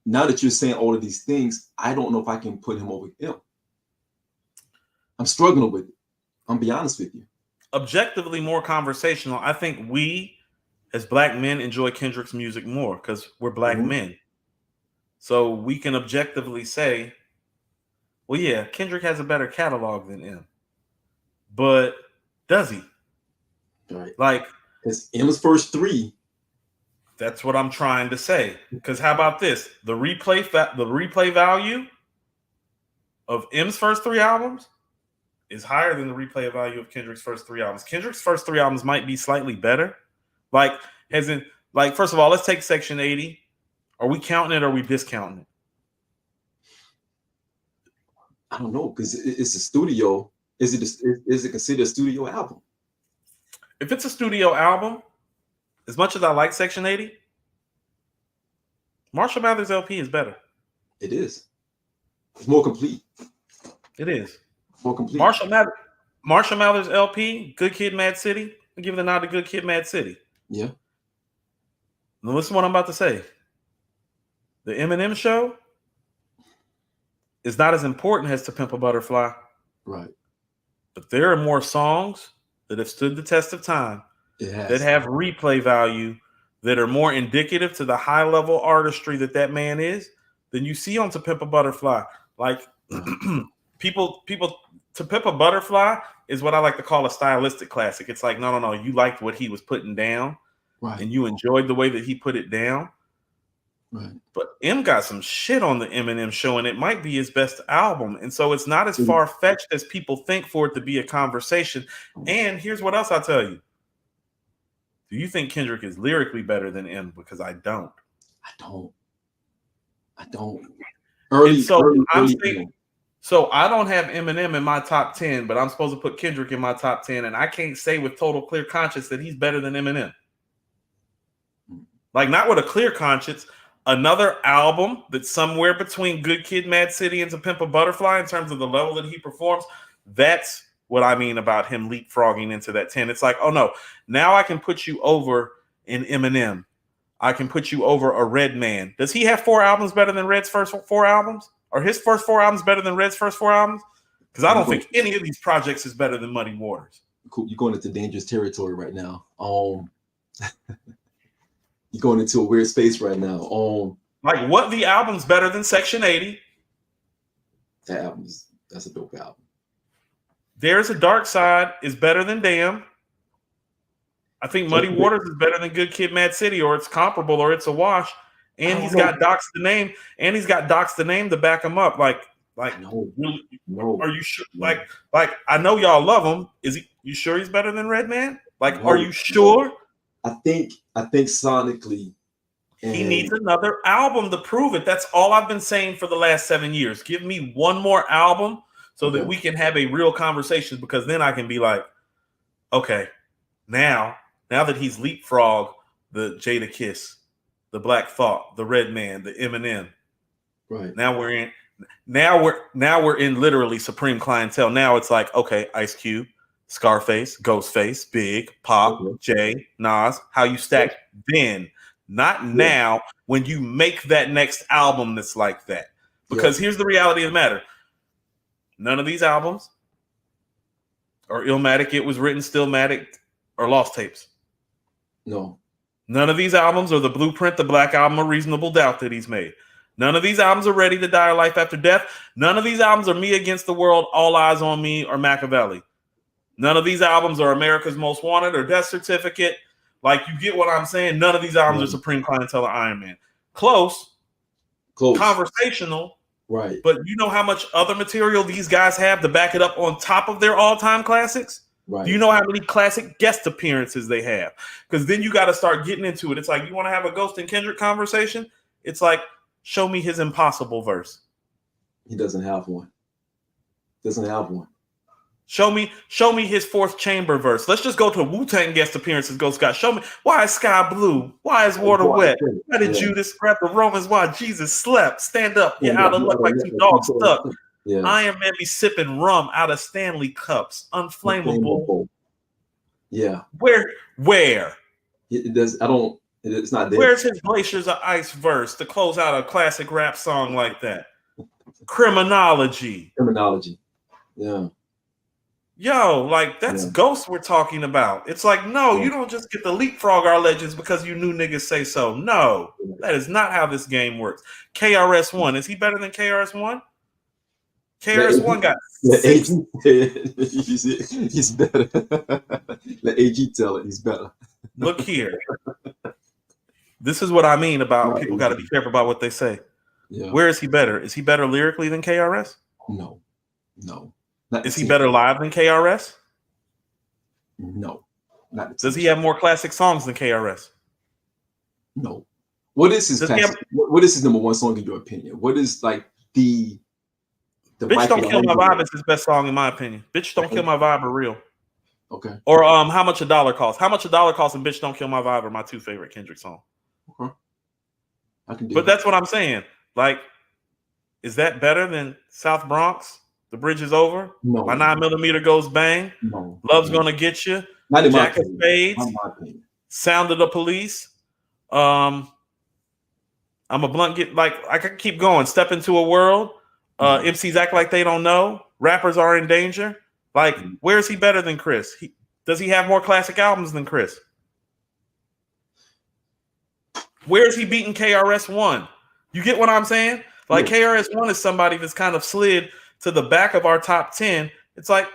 Now that you're saying all of these things, I don't know if I can put him over M. I'm struggling with it. I'm be honest with you. Objectively more conversational. I think we, as black men, enjoy Kendrick's music more because we're black men. So we can objectively say, well, yeah, Kendrick has a better catalog than M. But does he? Right. Like, because M's first 3. That's what I'm trying to say. Because how about this? The replay value of M's first 3 albums is higher than the replay value of Kendrick's first 3 albums. Kendrick's first 3 albums might be slightly better. First of all, let's take Section 80. Are we counting it or are we discounting it? I don't know, because it's a studio. Is it considered a studio album? If it's a studio album, as much as I like Section 80, Marshall Mathers LP is better. It is. It's more complete. It is. More complete. Marshall Mathers LP, Good Kid, Mad City. I give the nod to Good Kid, Mad City. Yeah. Now listen to what I'm about to say. The Eminem show is not as important as To Pimp a Butterfly. Right. But there are more songs that have stood the test of time that have replay value that are more indicative to the high level artistry that man is than you see on To Pimp a Butterfly. Like people To Pimp a Butterfly is what I like to call a stylistic classic. It's like, no, you liked what he was putting down, right, and you enjoyed the way that he put it down. Right. But M got some shit on the Eminem show, and it might be his best album. And so it's not as far-fetched as people think for it to be a conversation. And here's what else I'll tell you. Do you think Kendrick is lyrically better than M? Because I don't. I don't. So I don't have Eminem in my top 10, but I'm supposed to put Kendrick in my top 10, and I can't say with total clear conscience that he's better than Eminem. Like, not with a clear conscience. Another album that's somewhere between Good Kid, Mad City, and To Pimp a Butterfly in terms of the level that he performs. That's what I mean about him leapfrogging into that 10. It's like, oh no, now I can put you over in Eminem. I can put you over a Redman. Does he have 4 albums better than Red's first 4 albums? Are his first 4 albums better than Red's first 4 albums? Because I don't think any of these projects is better than Muddy Waters. Cool. You're going into dangerous territory right now. You're going into a weird space right now. Like, what the album's better than Section 80? That's a dope album. There's a Dark Side is better than Damn. I think Muddy Waters is better than Good Kid, Mad City, or it's comparable, or it's a wash. And he's got Doc's the Name, to back him up. Like, no. Are you sure? No. Like, I know y'all love him. You sure he's better than Redman? Like, are you sure? I think sonically, he needs another album to prove it. That's all I've been saying for the last 7 years. Give me one more album so that we can have a real conversation, because then I can be like, okay, now that he's leapfrogged the Jada Kiss, the Black Thought, the Redman, the Eminem, Right. Now we're in literally supreme clientele. Now it's like, okay, Ice Cube, Scarface, Ghostface, Big, Pop, Jay, Nas. How you stack then, not now when you make that next album that's like that. Because here's the reality of the matter. None of these albums are Illmatic, It Was Written, Stillmatic, or Lost Tapes. No. None of these albums are the Blueprint, the Black Album, or Reasonable Doubt that he's made. None of these albums are Ready to Die or Life After Death. None of these albums are Me Against the World, All Eyes on Me, or Machiavelli. None of these albums are America's Most Wanted or Death Certificate. Like, you get what I'm saying? None of these albums are Supreme Clientele or Iron Man. Close. Conversational. Right. But you know how much other material these guys have to back it up on top of their all-time classics? Right. Do you know how many classic guest appearances they have? Because then you got to start getting into it. It's like, you want to have a Ghost and Kendrick conversation? It's like, show me his Impossible verse. He doesn't have one. Show me his Fourth Chamber verse. Let's just go to Wu-Tang guest appearances. Go, Scott. Show me, why is sky blue? Why is water wet? Why did Judas grab the Romans? Why Jesus slept? Stand up. You're out of luck like two dogs stuck. Iron Man be sipping rum out of Stanley cups. Unflammable. Yeah. Where? It does. It's not there. Where's his Glaciers of Ice verse to close out a classic rap song like that? Criminology. Yeah. Yo, like, that's Ghost we're talking about. It's like, no, you don't just get to leapfrog our legends because you new niggas say so. No, that is not how this game works. KRS-One, is he better than KRS-One? KRS-One got six. He's better. Let AG tell it. He's better. Look here. This is what I mean about people got to be careful about what they say. Yeah. Where is he better? Is he better lyrically than KRS? No. Is he better live than KRS? No. Does he have more classic songs than KRS? No. What is his what is his number one song in your opinion? What is like the Bitch Don't Kill My Vibe is his best song in my opinion. Bitch Don't Kill My Vibe are real. Okay. Or How Much a Dollar Costs. How Much a Dollar Costs and Bitch Don't Kill My Vibe are my two favorite Kendrick songs. Okay. I can do but that's what I'm saying. Like, is that better than South Bronx? The Bridge Is Over. No. My 9mm Goes Bang. No. Love's Gonna Get You. Jack of Spades. Sound of the Police. I'm a blunt get like I could keep going. Step Into a World. MCs Act Like They Don't Know. Rappers Are in Danger. Like, where is he better than Chris? Does he have more classic albums than Chris? Where is he beating KRS-One? You get what I'm saying? Like, KRS-One is somebody that's kind of slid to the back of our top 10. It's like,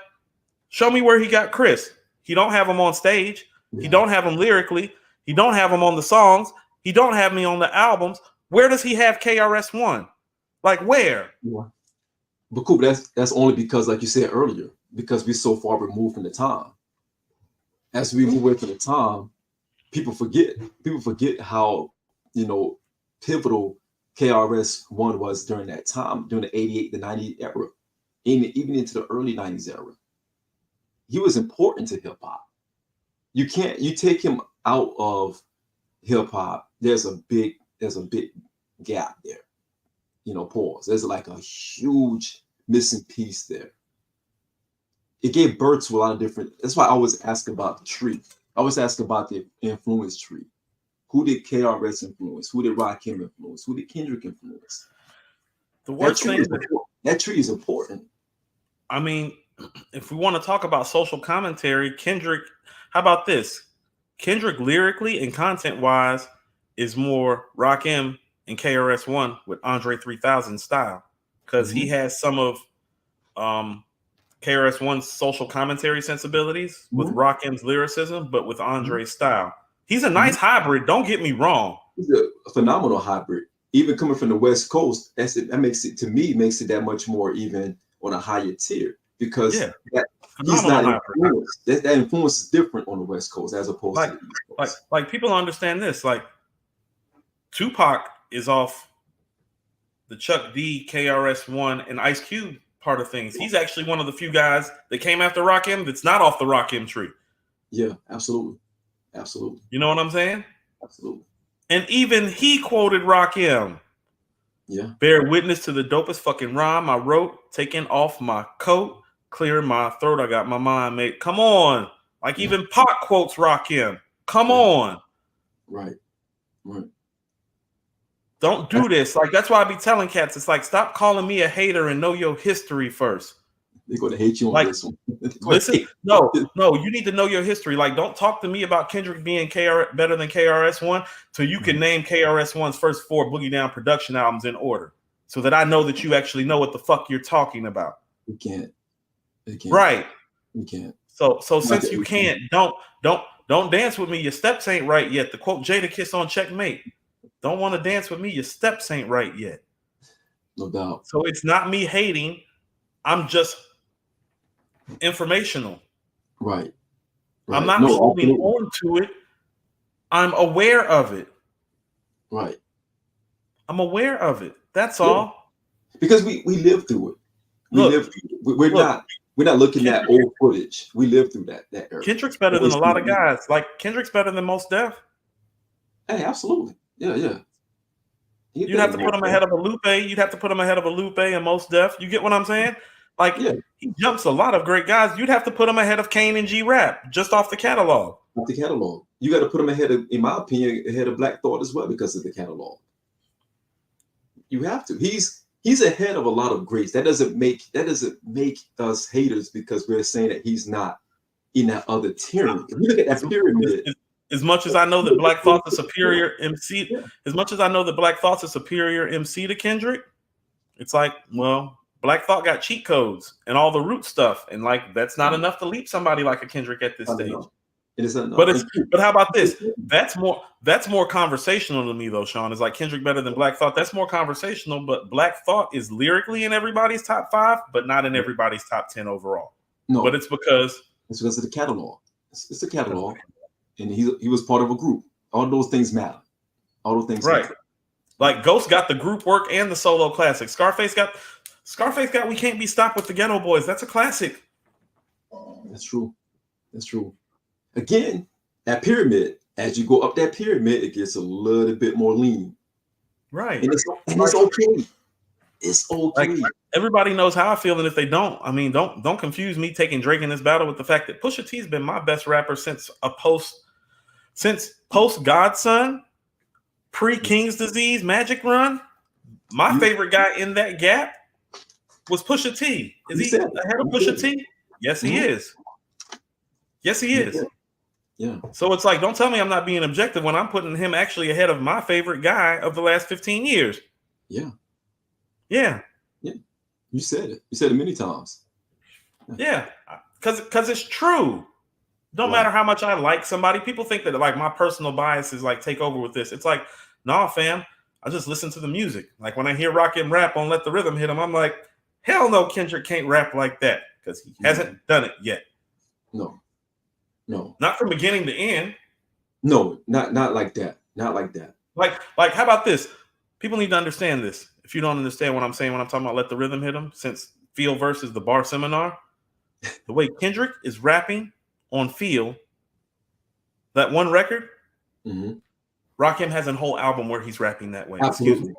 show me where he got Chris. He don't have him on stage. He don't have him lyrically. He don't have him on the songs. He don't have me on the albums. Where does he have KRS-One? Like, where? Yeah. But cool, that's only because, like you said earlier, because we're so far removed from the time. As we move away from the time, people forget how, pivotal KRS-One was during that time, during the 88, the 90 era, even into the early 90s era. He was important to hip hop. You take him out of hip hop, there's a big gap there. Pause. There's like a huge missing piece there. It gave birth to a lot of different. That's why I always ask about the tree. I always ask about the influence tree. Who did KRS influence? Who did Rakim influence? Who did Kendrick influence? That tree is important. I mean, if we want to talk about social commentary, Kendrick, how about this? Kendrick lyrically and content-wise is more Rakim and KRS-One with Andre 3000 style, because he has some of KRS-One's social commentary sensibilities with Rakim's lyricism, but with Andre's style. He's a nice hybrid. Don't get me wrong. He's a phenomenal hybrid. Even coming from the West Coast, that makes it that much more even on a higher tier, because he's not influenced. That influence is different on the West Coast as opposed to the East Coast. Like people understand this. Like, Tupac is off the Chuck D, KRS-One, and Ice Cube part of things. He's actually one of the few guys that came after Rakim that's not off the Rakim tree. Yeah, absolutely. You know what I'm saying? Absolutely. And even he quoted Rakim. Yeah. Bear witness to the dopest fucking rhyme I wrote. Taking off my coat, clearing my throat. I got my mind made. Come on. Like even Pac quotes Rakim. Come on. Right. Right. Don't do this. Like, that's why I be telling cats, it's like, stop calling me a hater and know your history first. They're going to hate you on like, this one. Listen, no, you need to know your history. Like, don't talk to me about Kendrick being better than KRS-One till you can name KRS-One's first 4 Boogie Down production albums in order, so that I know that you actually know what the fuck you're talking about. You can't. Right. You can't. So since you can't, don't dance with me. Your steps ain't right yet. To quote Jadakiss on Checkmate, don't want to dance with me. Your steps ain't right yet. No doubt. So it's not me hating. I'm just informational. Right. I'm not holding on to it. I'm aware of it. Right. I'm aware of it. That's all. Because we live through it. We're not looking at old footage. We lived through that era. Kendrick's better than a lot of guys. Like, Kendrick's better than Mos Def. Hey, absolutely. Yeah. You'd have to put him ahead of a Lupe. You'd have to put him ahead of a Lupe and Mos Def. You get what I'm saying? Like, he jumps a lot of great guys. You'd have to put him ahead of Kane and G-Rap just off the catalog. Off the catalog. You got to put him ahead of, in my opinion, ahead of Black Thought as well because of the catalog. You have to. He's ahead of a lot of greats. That doesn't make us haters because we're saying that he's not in that other tier. If you look at that pyramid. As much as I know that Black Thought's a superior MC, as much as I know that Black Thought's a superior MC to Kendrick, it's like, well, Black Thought got cheat codes and all the root stuff, and like that's not enough to leap somebody like a Kendrick at this stage. It is enough. But how about this? That's more conversational to me though, Shawn. Is like Kendrick better than Black Thought? That's more conversational, but Black Thought is lyrically in everybody's top 5, but not in everybody's top 10 overall. No, but it's because of the catalog. It's the catalog. And he was part of a group. All those things matter. All those things matter. Like Ghost got the group work and the solo classic. Scarface got We Can't Be Stopped with the Ghetto Boys. That's a classic. That's true. Again, that pyramid, as you go up that pyramid, it gets a little bit more lean. Right. And it's okay. It's okay. Like, everybody knows how I feel, and if they don't, I mean, don't confuse me taking Drake in this battle with the fact that Pusha T's been my best rapper since post Godson, pre King's Disease, Magic Run. My favorite guy in that gap was Pusha T. Is he ahead of Pusha T? Yes, he is. Yes, he is. Yeah. So it's like, don't tell me I'm not being objective when I'm putting him actually ahead of my favorite guy of the last 15 years. Yeah. You said it. You said it many times. Yeah, because it's true. Don't matter how much I like somebody. People think that like my personal biases like take over with this. It's like, nah, fam. I just listen to the music. Like when I hear Rakim rap on Let the Rhythm Hit Him, I'm like, hell no, Kendrick can't rap like that because he hasn't done it yet. No. Not from beginning to end. No, not like that. Not like that. Like how about this? People need to understand this. If you don't understand what I'm saying when I'm talking about Let the Rhythm Hit Him, since Feel versus the Bar Seminar, the way Kendrick is rapping on Feel, that one record, Rakim has a whole album where he's rapping that way. Absolutely.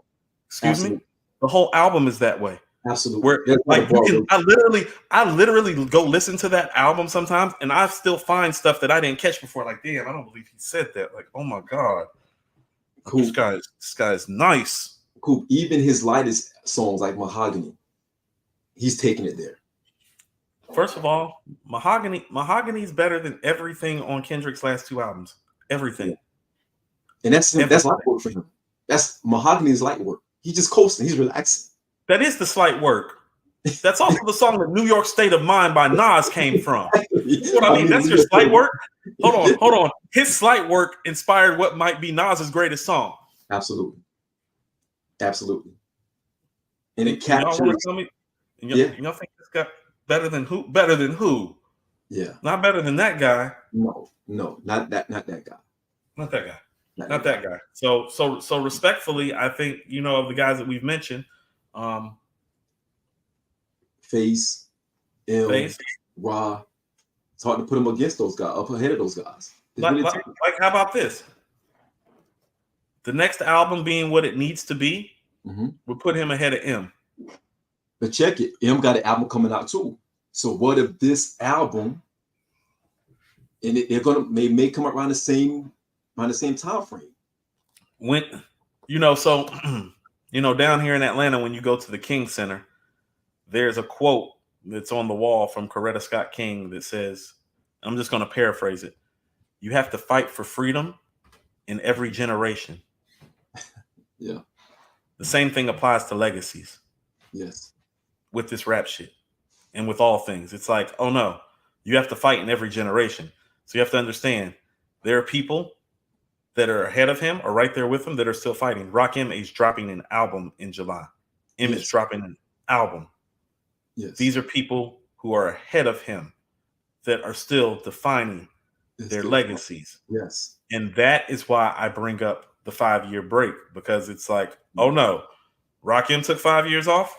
Excuse me? The whole album is that way. Absolutely. Where like I literally go listen to that album sometimes, and I still find stuff that I didn't catch before. Like, damn, I don't believe he said that. Like, oh my god, cool. This guy is nice. Cool. Even his lightest songs like Mahogany, he's taking it there. First of all, Mahogany's better than everything on Kendrick's last 2 albums. Everything. And that's light work for him. That's Mahogany's light work. He's just coasting. He's relaxing. That is the slight work. That's also the song that New York State of Mind by Nas came from. You know what I mean? That's your slight work. Hold on. His slight work inspired what might be Nas's greatest song. Absolutely. And it captures. Y'all want to tell me? Y'all think this guy better than who? Better than who? Yeah. Not better than that guy. No, not that guy. Not that guy. So respectfully, I think, of the guys that we've mentioned, Face, Raw. It's hard to put him against those guys, up ahead of those guys. Like how about this? The next album being what it needs to be, would put him ahead of M. But check it, M got an album coming out too. So what if this album, and they're gonna may come around the same time frame? When so down here in Atlanta, when you go to the King Center, there's a quote that's on the wall from Coretta Scott King that says, I'm just going to paraphrase it: "You have to fight for freedom in every generation." Yeah. The same thing applies to legacies. Yes. With this rap shit and with all things, it's like, oh no, you have to fight in every generation. So you have to understand there are people that are ahead of him or right there with him that are still fighting. Rakim is dropping an album in July. M is dropping an album. Yes. These are people who are ahead of him that are still defining their legacies. Yes. And that is why I bring up the 5-year break, because it's like, oh no, Rakim took 5 years off.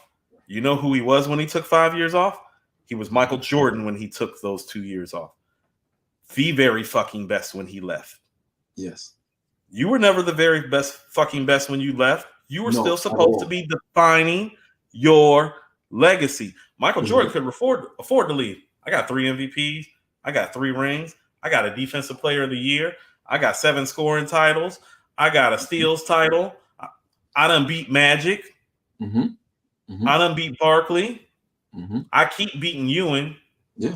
You know who he was when he took 5 years off? He was Michael Jordan when he took those 2 years off. The very fucking best when he left. Yes. You were never the very best when you left. You were still supposed to be defining your legacy. Michael Jordan could afford to leave. I got 3 MVPs. I got 3 rings. I got a defensive player of the year. I got 7 scoring titles. I got a steals title. I done beat Magic. I done beat Barkley. I keep beating Ewing. Yeah.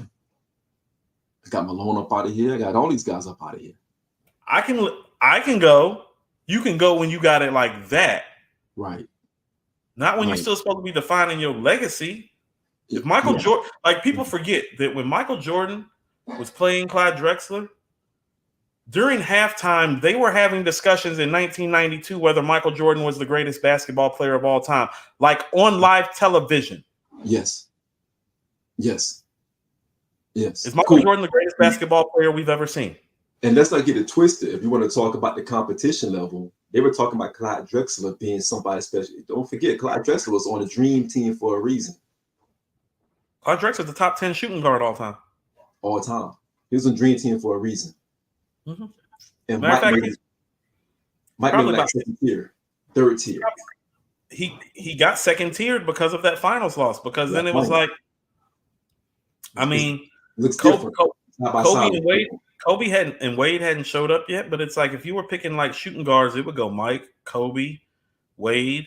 I got Malone up out of here. I got all these guys up out of here. I can go. You can go when you got it like that. Right. Not when you're still supposed to be defining your legacy. If Michael Jordan, like, people forget that when Michael Jordan was playing Clyde Drexler, during halftime, they were having discussions in 1992 whether Michael Jordan was the greatest basketball player of all time, like on live television. Yes. Yes. Yes. Is Michael Jordan the greatest basketball player we've ever seen? And let's not get it twisted. If you want to talk about the competition level, they were talking about Clyde Drexler being somebody special. Don't forget, Clyde Drexler was on the dream team for a reason. Clyde Drexler's the top 10 shooting guard all time. All time. He was on the dream team for a reason. And Mike made like second tier, third tier. He got second tiered because of that finals loss. Because then it was like, I mean, Kobe and Wade hadn't showed up yet, but it's like if you were picking like shooting guards, it would go Mike, Kobe, Wade,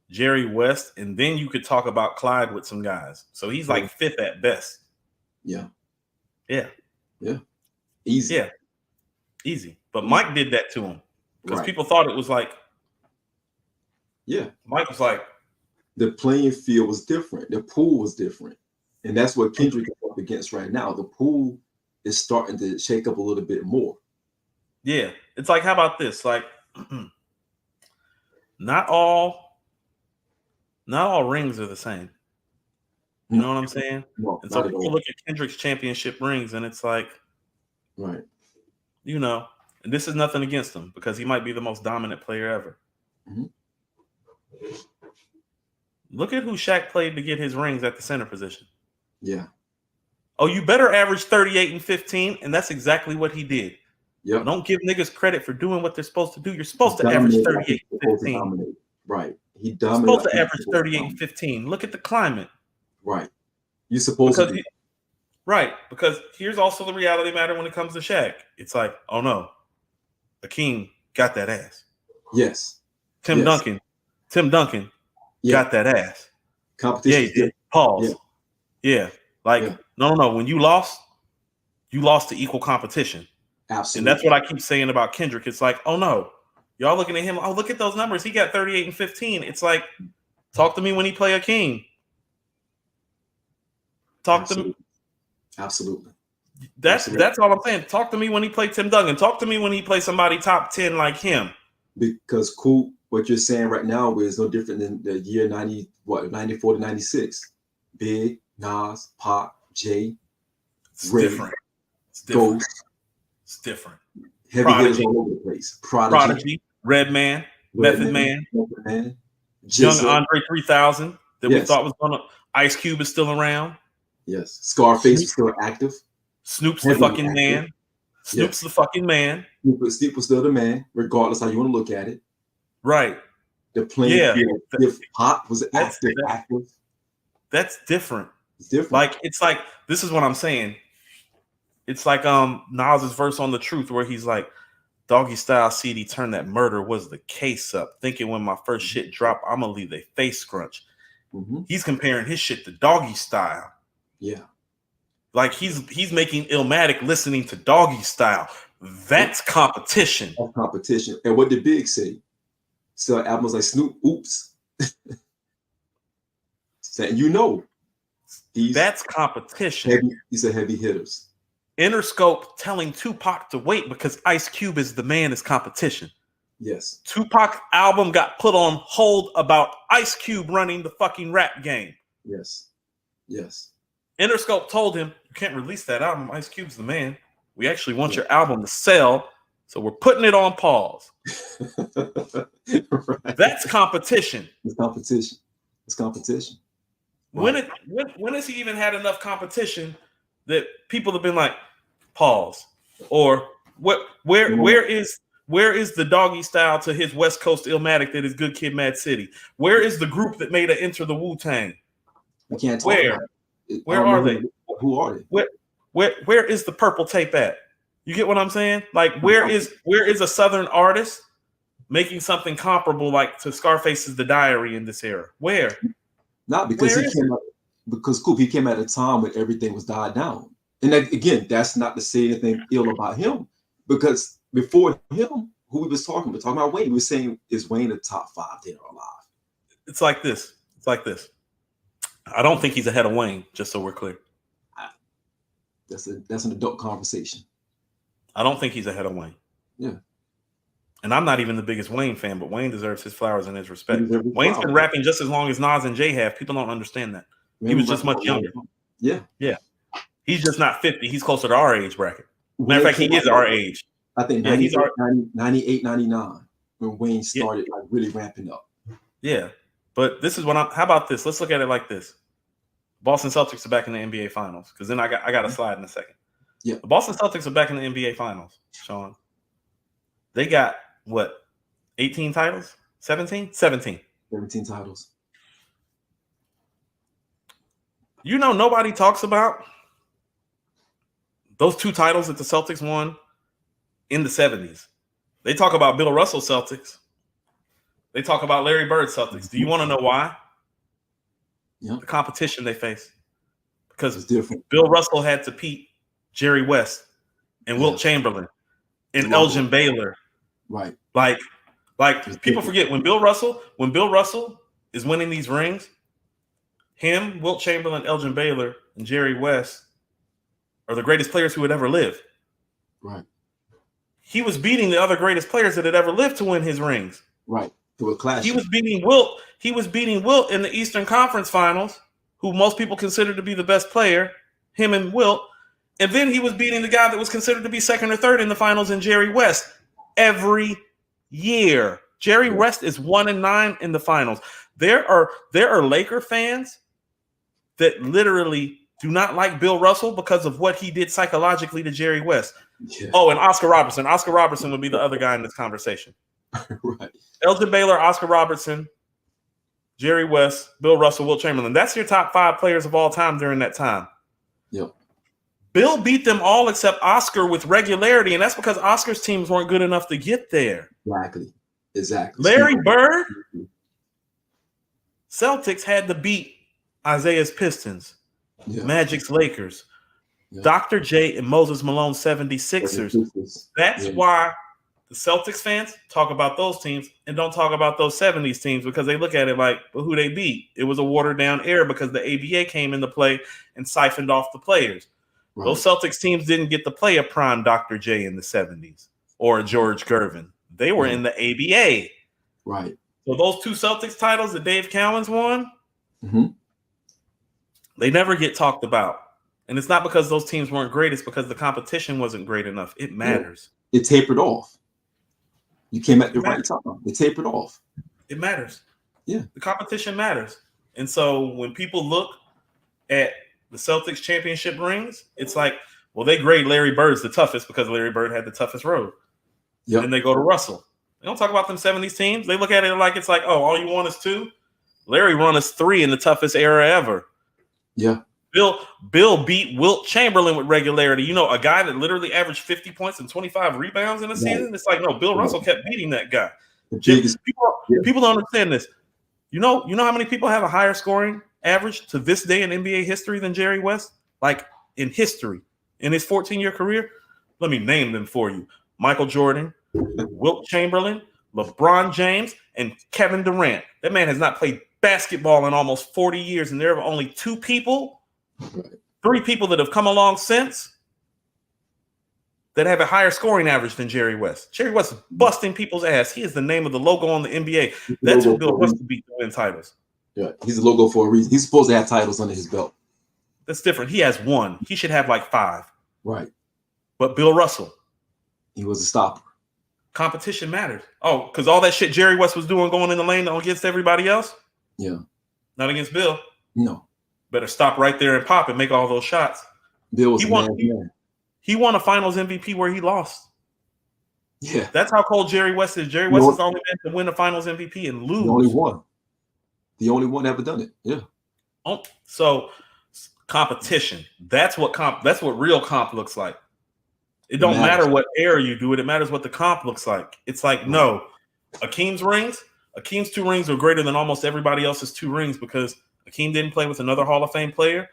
Jerry West, and then you could talk about Clyde with some guys. So he's like 5th at best. Yeah. Easy. Yeah. Easy. But Mike did that to him because people thought it was like, Mike was like, the playing field was different. The pool was different. And that's what Kendrick is up against right now. The pool is starting to shake up a little bit more. Yeah. It's like, how about this? Like, not all rings are the same. You know what I'm saying? No, and so people look at Kendrick's championship rings and it's like, right. You know, and this is nothing against him because he might be the most dominant player ever. Look at who Shaq played to get his rings at the center position. Yeah. Oh, you better average 38 and 15, and that's exactly what he did. Yep. Don't give niggas credit for doing what they're supposed to do. You're supposed to average 38 and 15. Right. You're supposed to average 38 and 15. Look at the climate. Right. You're supposed to. Right. Because here's also the reality matter when it comes to Shaq. It's like, oh no, Akeem got that ass. Yes. Tim Duncan got that ass. Competition. Yeah, he did. Pause. Yeah. Like, no. When you lost to equal competition. Absolutely. And that's what I keep saying about Kendrick. It's like, oh no, y'all looking at him. Oh, look at those numbers. He got 38 and 15. It's like, talk to me when he play Akeem. Talk to me. Absolutely. That's all I'm saying. Talk to me when he played Tim Duncan. Talk to me when he played somebody top 10 like him. Because Coop, what you're saying right now is no different than the year 94 to 96. Big, Nas, Pop, Jay, Ray, different. Ghost. It's different. Heavy hitters all over the place. Prodigy, Redman, Method Man, Young Andre 3000 that we thought was gonna. Ice Cube is still around. Yes, Scarface is still active. Snoop's the fucking man. Snoop's the fucking man. Snoop was still the man, regardless how you want to look at it. Right. The playing field. If Pop was active. That's different. It's different. Like, it's like, this is what I'm saying. It's like Nas's verse on The Truth where he's like, Doggy Style CD turned that murder was the case up. Thinking when my first shit drop, I'm gonna leave they face scrunch. He's comparing his shit to Doggy Style. Yeah. Like he's making Illmatic listening to Doggy Style. That's competition. That's competition. And what did Big say? So albums like Snoop, oops. Saying that's competition. These are heavy hitters. Interscope telling Tupac to wait because Ice Cube is the man is competition. Yes. Tupac album got put on hold about Ice Cube running the fucking rap game. Yes. Yes. Interscope told him, you can't release that album. Ice Cube's the man. We actually want your album to sell, so we're putting it on pause. Right. That's competition. It's competition. It's competition. Right. When has he even had enough competition that people have been like, pause? Or where is the Doggy Style to his West Coast Illmatic that is Good Kid, Mad City? Where is the group that made it Enter the Wu-Tang? We can't talk about it. Where are they? Who are they? Where is the purple tape at? You get what I'm saying? Like, where is a Southern artist making something comparable like to Scarface's The Diary in this era? Where? Not because he came at a time when everything was died down. And again, that's not to say anything ill about him, because before him, who we was talking about Wayne. We were saying, is Wayne the top 5 dead or alive? It's like this. I don't think he's ahead of Wayne, just so we're clear. That's an adult conversation. I don't think he's ahead of Wayne. Yeah. And I'm not even the biggest Wayne fan, but Wayne deserves his flowers and his respect. Wayne's been rapping just as long as Nas and Jay have. People don't understand that. He was just much younger. Yeah. Yeah. He's just not 50. He's closer to our age bracket. Matter of fact, he is our age. I think 98, 99, when Wayne started like really ramping up. Yeah. But this is how about this? Let's look at it like this. Boston Celtics are back in the NBA Finals, because then I got a slide in a second. Yeah. The Boston Celtics are back in the NBA Finals, Shawn. They got, what, 18 titles? 17? 17. 17 titles. Nobody talks about those 2 titles that the Celtics won in the 70s. They talk about Bill Russell Celtics. They talk about Larry Bird Celtics. Do you want to know why? Yeah. The competition they face. Because different. Bill Russell had to beat Jerry West and Wilt Chamberlain and Elgin Baylor. Right. Like people forget when Bill Russell is winning these rings, him, Wilt Chamberlain, Elgin Baylor, and Jerry West are the greatest players who had ever lived. Right. He was beating the other greatest players that had ever lived to win his rings. Right. To a clash. He was beating Wilt. He was beating Wilt in the Eastern Conference Finals, who most people consider to be the best player, him and Wilt. And then he was beating the guy that was considered to be second or third in the finals in Jerry West every year. Jerry West is 1-9 in the finals. There are Laker fans that literally do not like Bill Russell because of what he did psychologically to Jerry West. Yeah. Oh, and Oscar Robertson. Oscar Robertson would be the other guy in this conversation. Right. Elgin Baylor, Oscar Robertson, Jerry West, Bill Russell, Wilt Chamberlain. That's your top 5 players of all time during that time. Yep. Bill beat them all except Oscar with regularity, and that's because Oscar's teams weren't good enough to get there. Exactly. Larry Bird, Celtics had to beat Isaiah's Pistons, Magic's Lakers, Dr. J and Moses Malone 76ers. That's why the Celtics fans talk about those teams and don't talk about those 70s teams, because they look at it like, well, who they beat? It was a watered down era because the ABA came into play and siphoned off the players. Right. Those Celtics teams didn't get to play a prime Dr. J in the 70s or George Gervin. They were in the ABA. Right. So those 2 Celtics titles that Dave Cowens won, they never get talked about. And it's not because those teams weren't great. It's because the competition wasn't great enough. It matters. It tapered off. You came at the right time. It tapered off. It matters. Yeah. The competition matters. And so when people look at the Celtics championship rings, it's like, well, they grade Larry Bird's the toughest because Larry Bird had the toughest road. Yep. And then they go to Russell. They don't talk about them 70s teams. They look at it like it's like, oh, all you want is 2. Larry run us 3 in the toughest era ever. Yeah. Bill beat Wilt Chamberlain with regularity. You know, a guy that literally averaged 50 points and 25 rebounds in a season. It's like, no, Bill Russell kept beating that guy. People don't understand this. You know how many people have a higher scoring average to this day in NBA history than Jerry West? Like in history, in his 14-year career? Let me name them for you. Michael Jordan, Wilt Chamberlain, LeBron James, and Kevin Durant. That man has not played basketball in almost 40 years, and there are only 2 people, 3 people that have come along since that have a higher scoring average than Jerry West. Jerry West is busting people's ass. He is the name of the logo on the NBA. That's who Bill Russell beat to win titles. Yeah, he's a logo for a reason. He's supposed to have titles under his belt. That's different. He has 1. He should have like 5. Right. But Bill Russell, he was a stopper. Competition mattered. Oh, because all that shit Jerry West was doing going in the lane against everybody else? Yeah. Not against Bill. No. Better stop right there and pop and make all those shots. Bill was he won a finals MVP where he lost. Yeah. That's how cold Jerry West is. Jerry West is the only man to win a finals MVP and lose. The only one. The only one ever done it. Yeah. Oh, so competition. That's what real comp looks like. It don't matter what era you do it. It matters what the comp looks like. It's like, no, Akeem's 2 rings are greater than almost everybody else's 2 rings because Akeem didn't play with another Hall of Fame player,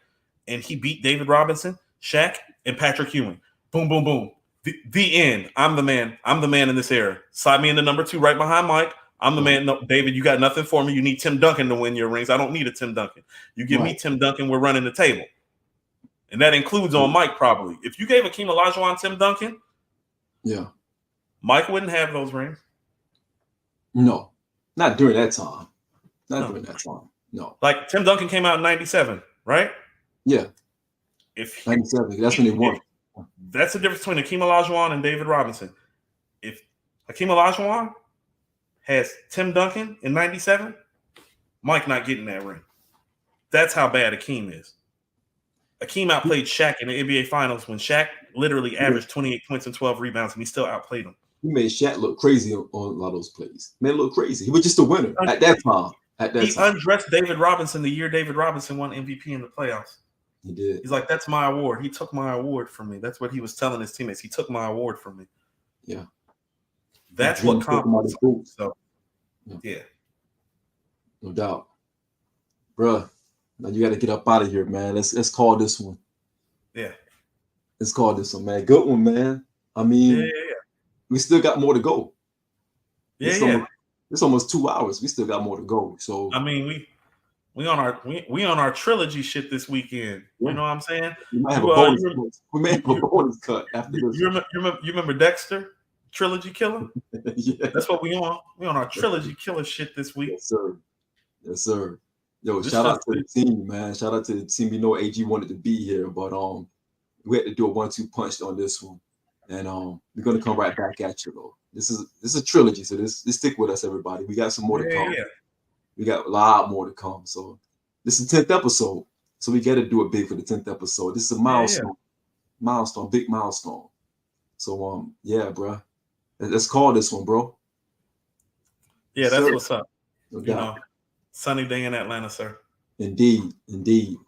and he beat David Robinson, Shaq, and Patrick Ewing. Boom, boom, boom. The end. I'm the man. I'm the man in this era. Slide me in the number 2 right behind Mike. I'm the man. No, David, you got nothing for me. You need Tim Duncan to win your rings. I don't need a Tim Duncan. You give me Tim Duncan, we're running the table. And that includes on Mike probably. If you gave Akeem Olajuwon Tim Duncan, yeah, Mike wouldn't have those rings. No, not during that time. During that time. No. Like Tim Duncan came out in 97, right? Yeah. If 97, that's when they won. That's the difference between Akeem Olajuwon and David Robinson. If Akeem Olajuwon has Tim Duncan in 97, Mike not getting that ring. That's how bad Akeem is. Akeem outplayed Shaq in the NBA Finals when Shaq literally averaged 28 points and 12 rebounds, and he still outplayed him. He made Shaq look crazy on a lot of those plays. Man, look crazy. He was just a winner at that time. He undressed David Robinson the year David Robinson won MVP in the playoffs. He did. He's like, that's my award. He took my award from me. That's what he was telling his teammates. He took my award from me. Yeah. That's what confidence is. So, yeah. No doubt. Bruh, now you got to get up out of here, man. Let's call this one. Yeah. Let's call this one, man. Good one, man. I mean, we still got more to go. It's almost 2 hours. We still got more to go. So I mean, we on our trilogy shit this weekend. You know what I'm saying? We might have a bonus cut. We may have a bonus cut after this. You remember Dexter? Trilogy killer? Yeah. That's what we on. We on our trilogy killer shit this week. Yes, sir. Yes, sir. Yo, shout out to the team, man. Shout out to the team. You know, AG wanted to be here, but we had to do a 1-2 punch on this one, and we're gonna come right back at you though. This is a trilogy, so this stick with us, everybody. We got some more to come. Yeah. We got a lot more to come. So this is the 10th episode, so we got to do it big for the 10th episode. This is a milestone, big milestone. So yeah, bro, let's call this one, bro. Yeah, that's what's up. No doubt. Sunny day in Atlanta, sir. Indeed.